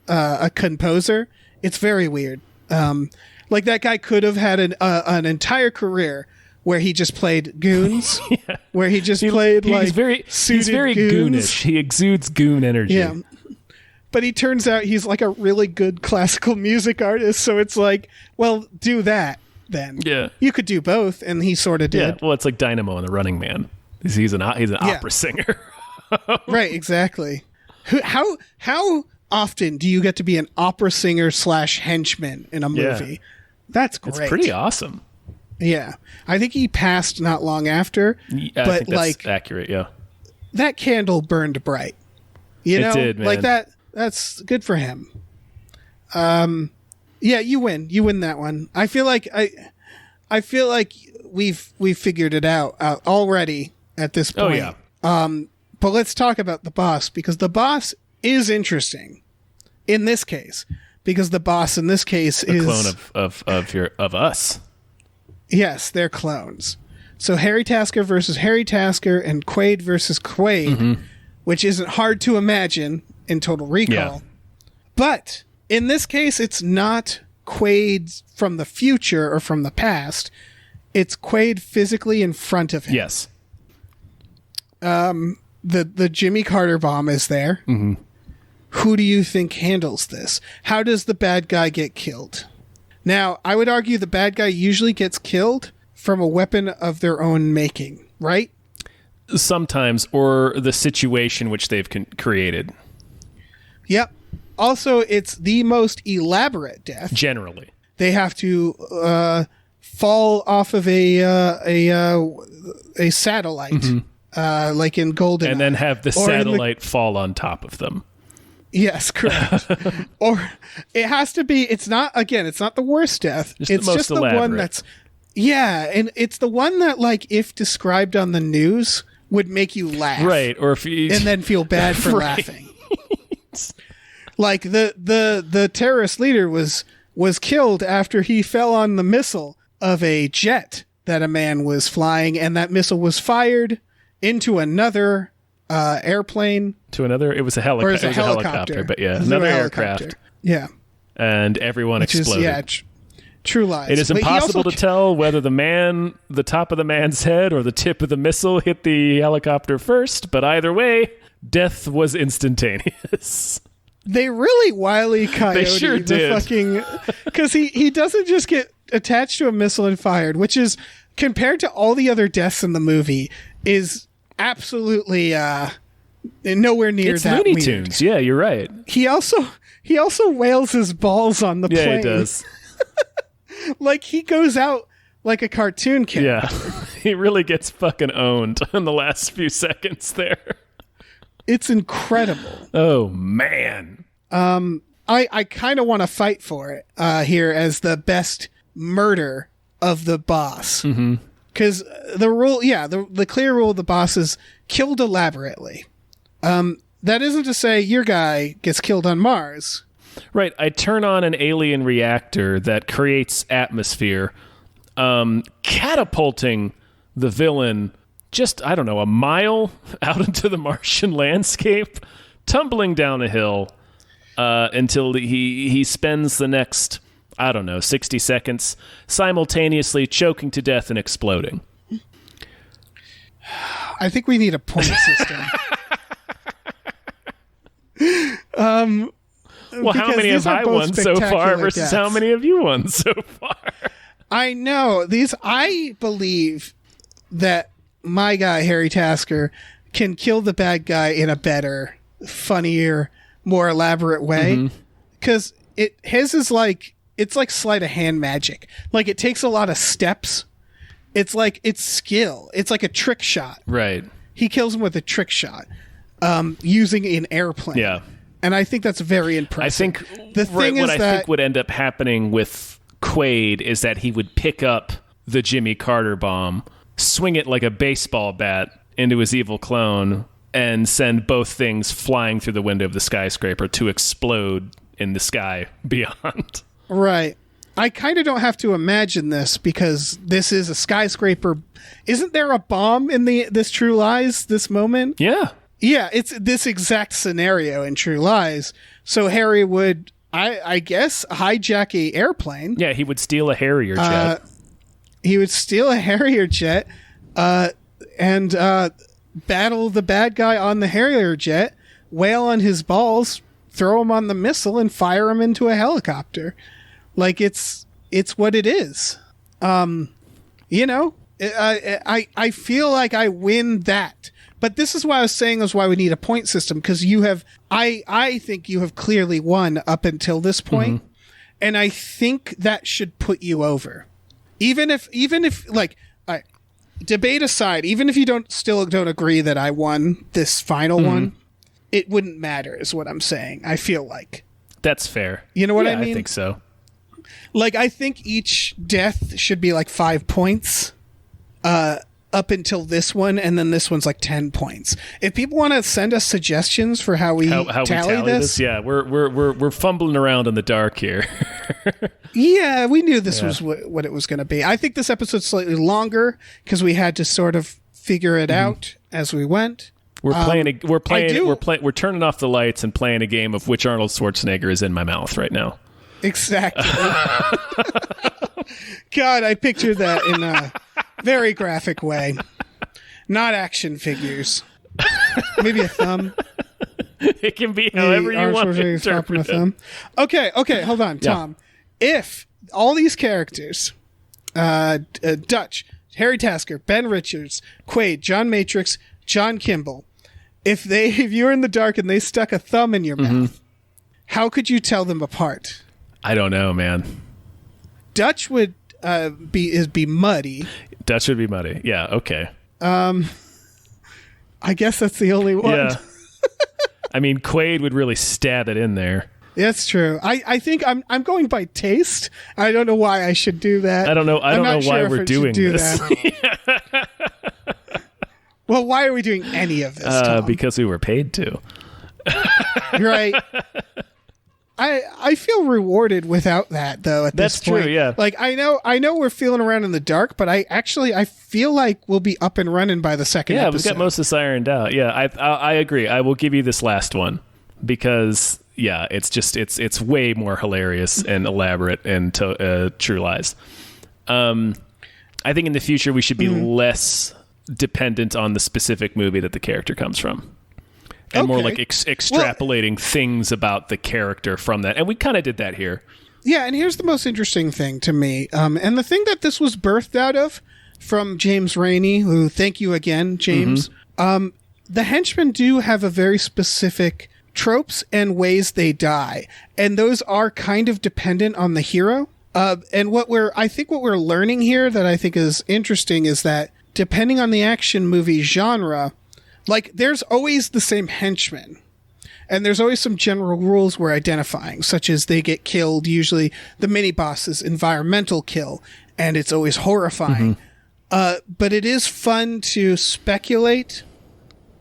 a composer. It's very weird. Like, that guy could have had an entire career where he just played goons, where he played he's very goons. goonish. He exudes goon energy. Yeah. But he turns out he's, like, a really good classical music artist, so it's like, well, do that then. Yeah. You could do both, and he sort of did. Yeah, well, it's like Dynamo and the Running Man. He's an opera singer. Right, exactly. How often do you get to be an opera singer / henchman in a movie? That's great. It's pretty awesome. Yeah. I think he passed not long after. I think that's accurate, yeah. That candle burned bright. It did, man. Like that's good for him. Yeah, you win. You win that one. I feel like we've figured it out already at this point. Oh yeah. But let's talk about the boss, because the boss is interesting in this case, because the boss in this case is a clone of us. Yes, they're clones. So Harry Tasker versus Harry Tasker and Quaid versus Quaid, which isn't hard to imagine in Total Recall. Yeah. But in this case, it's not Quaid from the future or from the past. It's Quaid physically in front of him. Yes. The Jimmy Carter bomb is there. Mm-hmm. Who do you think handles this? How does the bad guy get killed? Now, I would argue the bad guy usually gets killed from a weapon of their own making, right? Sometimes, or the situation which they've created. Yep. Also, it's the most elaborate death. Generally. They have to fall off of a satellite, like in Golden, and then have the satellite fall on top of them. Yes, correct. Or it has to be, it's not the worst death. It's just the one that's, and it's the one that, like, if described on the news, would make you laugh. Right. Or if you... and then feel bad for laughing. Like the terrorist leader was killed after he fell on the missile of a jet that a man was flying, and that missile was fired into another airplane. It was a helicopter. But yeah, another aircraft. Yeah. and everyone exploded. True Lies. It is impossible to tell whether the top of the man's head or the tip of the missile hit the helicopter first, but either way, death was instantaneous. They really Wile E. Coyote. They sure did. Because he doesn't just get attached to a missile and fired, which is, compared to all the other deaths in the movie, is absolutely nowhere near it's that Looney weird. Tunes. Yeah, you're right. He also wails his balls on the plane. Yeah, he does. Like, he goes out like a cartoon character. Yeah, he really gets fucking owned in the last few seconds there. It's incredible. Oh, man. I kind of want to fight for it here as the best murder of the boss. Because the clear rule of the boss is killed elaborately. That isn't to say your guy gets killed on Mars. Right, I turn on an alien reactor that creates atmosphere, catapulting the villain just, I don't know, a mile out into the Martian landscape, tumbling down a hill until he spends the next, I don't know, 60 seconds simultaneously choking to death and exploding. I think we need a point system. Well, how many have I won so far versus how many have you won so far? I know. I believe that my guy, Harry Tasker, can kill the bad guy in a better, funnier, more elaborate way. Because his is like, it's like sleight of hand magic. Like, it takes a lot of steps. It's like, it's skill. It's like a trick shot. Right. He kills him with a trick shot using an airplane. Yeah. And I think that's very impressive. I think what I think would end up happening with Quaid is that he would pick up the Jimmy Carter bomb, swing it like a baseball bat into his evil clone, and send both things flying through the window of the skyscraper to explode in the sky beyond. Right. I kind of don't have to imagine this because this is a skyscraper. Isn't there a bomb in this True Lies, this moment? Yeah. Yeah, it's this exact scenario in True Lies. So Harry would, I guess, hijack a airplane. Yeah, he would steal a Harrier jet. He would steal a Harrier jet and battle the bad guy on the Harrier jet, wail on his balls, throw him on the missile, and fire him into a helicopter. Like, it's what it is. You know, I feel like I win that. But this is why I was saying is why we need a point system, because you have, I think you have clearly won up until this point, and I think that should put you over. Even if like, debate aside, even if you still don't agree that I won this final one, it wouldn't matter, is what I'm saying. I feel like that's fair. You know what I mean? I think so. Like, I think each death should be like 5 points. Up until this one, and then this one's like 10 points. If people want to send us suggestions for how we tally this, yeah, we're fumbling around in the dark here. Yeah, we knew this was what it was going to be. I think this episode's slightly longer because we had to sort of figure it out as we went. We're turning off the lights and playing a game of which Arnold Schwarzenegger is in my mouth right now. Exactly. God, I pictured that in a very graphic way. Not action figures. Maybe a thumb. It can be however you want to interpret it. Thumb. Okay, hold on, Tom. If all these characters, Dutch, Harry Tasker, Ben Richards, Quaid, John Matrix, John Kimball, if you're in the dark and they stuck a thumb in your mouth, how could you tell them apart? I don't know, man. Dutch would be muddy. Dutch would be muddy. Yeah, okay. I guess that's the only one. Yeah. I mean, Quaid would really stab it in there. That's true. I think I'm going by taste. I don't know why I should do that. I don't know why we're doing this. Well, why are we doing any of this, Tom? Because we were paid to. Right. I feel rewarded without that, though. That's this point. True. Yeah. Like, I know we're feeling around in the dark, but I feel like we'll be up and running by the second episode. Yeah, we've got most of this ironed out. Yeah, I agree. I will give you this last one because yeah, it's way more hilarious and elaborate and True Lies. I think in the future we should be less dependent on the specific movie that the character comes from, and more like extrapolating things about the character from that. And we kind of did that here. Yeah, and here's the most interesting thing to me, and the thing that this was birthed out of from James Raney, who, thank you again, James. The henchmen do have a very specific tropes and ways they die, and those are kind of dependent on the hero. And what we're learning here that I think is interesting is that depending on the action movie genre, like there's always the same henchmen. And there's always some general rules we're identifying, such as they get killed. Usually the mini-boss is environmental kill, and it's always horrifying. But it is fun to speculate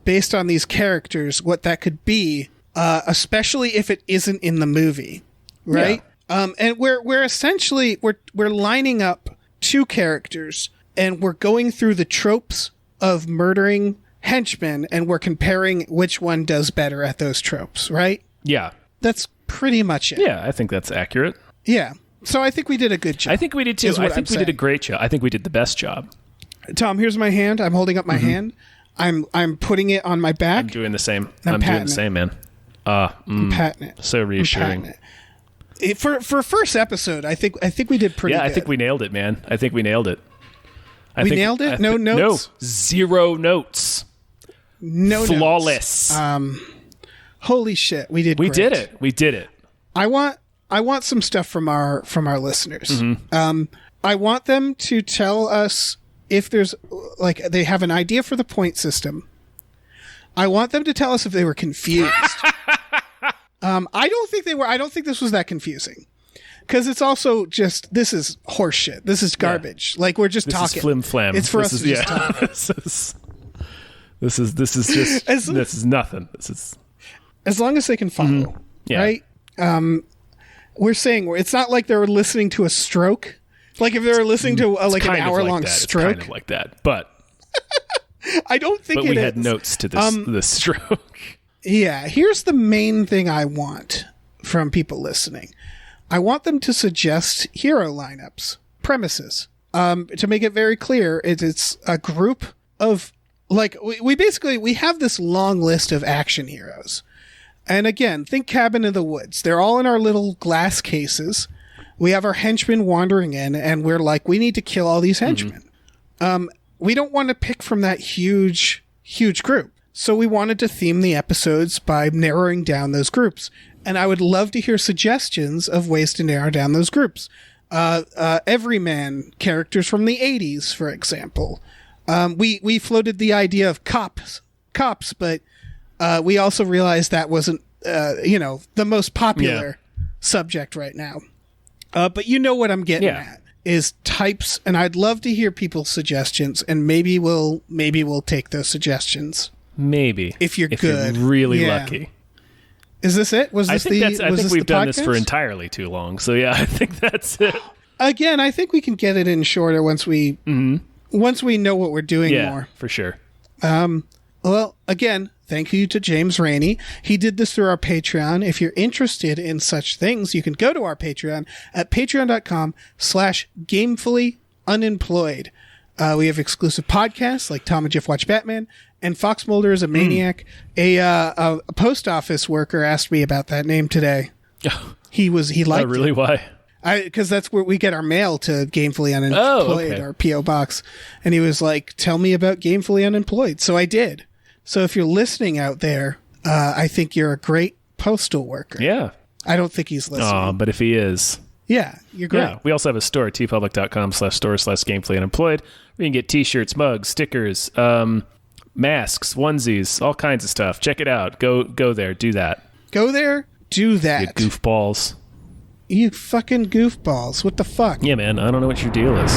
based on these characters what that could be, especially if it isn't in the movie, right? Yeah. And we're essentially we're lining up two characters, and we're going through the tropes of murdering henchmen, and we're comparing which one does better at those tropes, right? Yeah. That's pretty much it. Yeah, I think that's accurate. Yeah. So I think we did a good job. I think we did too. I think we did a great job. I think we did the best job. Tom, here's my hand. I'm holding up my hand. I'm putting it on my back. I'm doing the same. I'm doing the same, man. I'm patting it. So reassuring. For first episode, I think we did pretty good. I think we nailed it, man. I think we nailed it. Nailed it? No notes? No. 0 notes. No Flawless. Notes. Holy shit, we did great. We did it. I want some stuff from our listeners. I want them to tell us if there's like they have an idea for the point system. I want them to tell us if they were confused. I don't think they were. I don't think this was that confusing. Because it's also just, this is horseshit. This is garbage. Yeah. Like, we're just talking. This is flim flam. It's for us to just talk. This is nothing. This is as long as they can follow, right? We're saying it's not like they're listening to a stroke. Like if they were listening to like an hour-long stroke. It's kind of like that, but I don't think. But we had notes to this stroke. Yeah, here's the main thing I want from people listening. I want them to suggest hero lineups, premises. To make it very clear, it's a group of, like, we have this long list of action heroes. And again, think Cabin in the Woods. They're all in our little glass cases. We have our henchmen wandering in, and we're like, we need to kill all these henchmen. We don't want to pick from that huge group. So we wanted to theme the episodes by narrowing down those groups. And I would love to hear suggestions of ways to narrow down those groups. Everyman characters from the 80s, for example. We floated the idea of cops, but we also realized that wasn't, the most popular subject right now. But you know what I'm getting at is types, and I'd love to hear people's suggestions, and maybe we'll take those suggestions. Maybe if you're good, you're really lucky. Is this it? I think we've done this for entirely too long. So yeah, I think that's it. Again, I think we can get it in shorter once we know what we're doing more. For sure. Well, again, thank you to James Raney. He did this through our Patreon. If you're interested in such things, you can go to our Patreon at patreon.com/gamefullyunemployed. We have exclusive podcasts like Tom and Jeff Watch Batman, and Fox Mulder is a Maniac. A post office worker asked me about that name today. He liked it. Really? Why? Because that's where we get our mail to Gamefully Unemployed, our P.O. Box. And he was like, tell me about Gamefully Unemployed. So I did. So if you're listening out there, I think you're a great postal worker. Yeah. I don't think he's listening. But if he is... Yeah, you're great. Yeah, we also have a store at tpublic.com/store/gamefullyunemployed where you can get t-shirts, mugs, stickers, masks, onesies, all kinds of stuff. Check it out. Go there. Do that. Go there. Do that. You goofballs. You fucking goofballs. What the fuck? Yeah, man. I don't know what your deal is.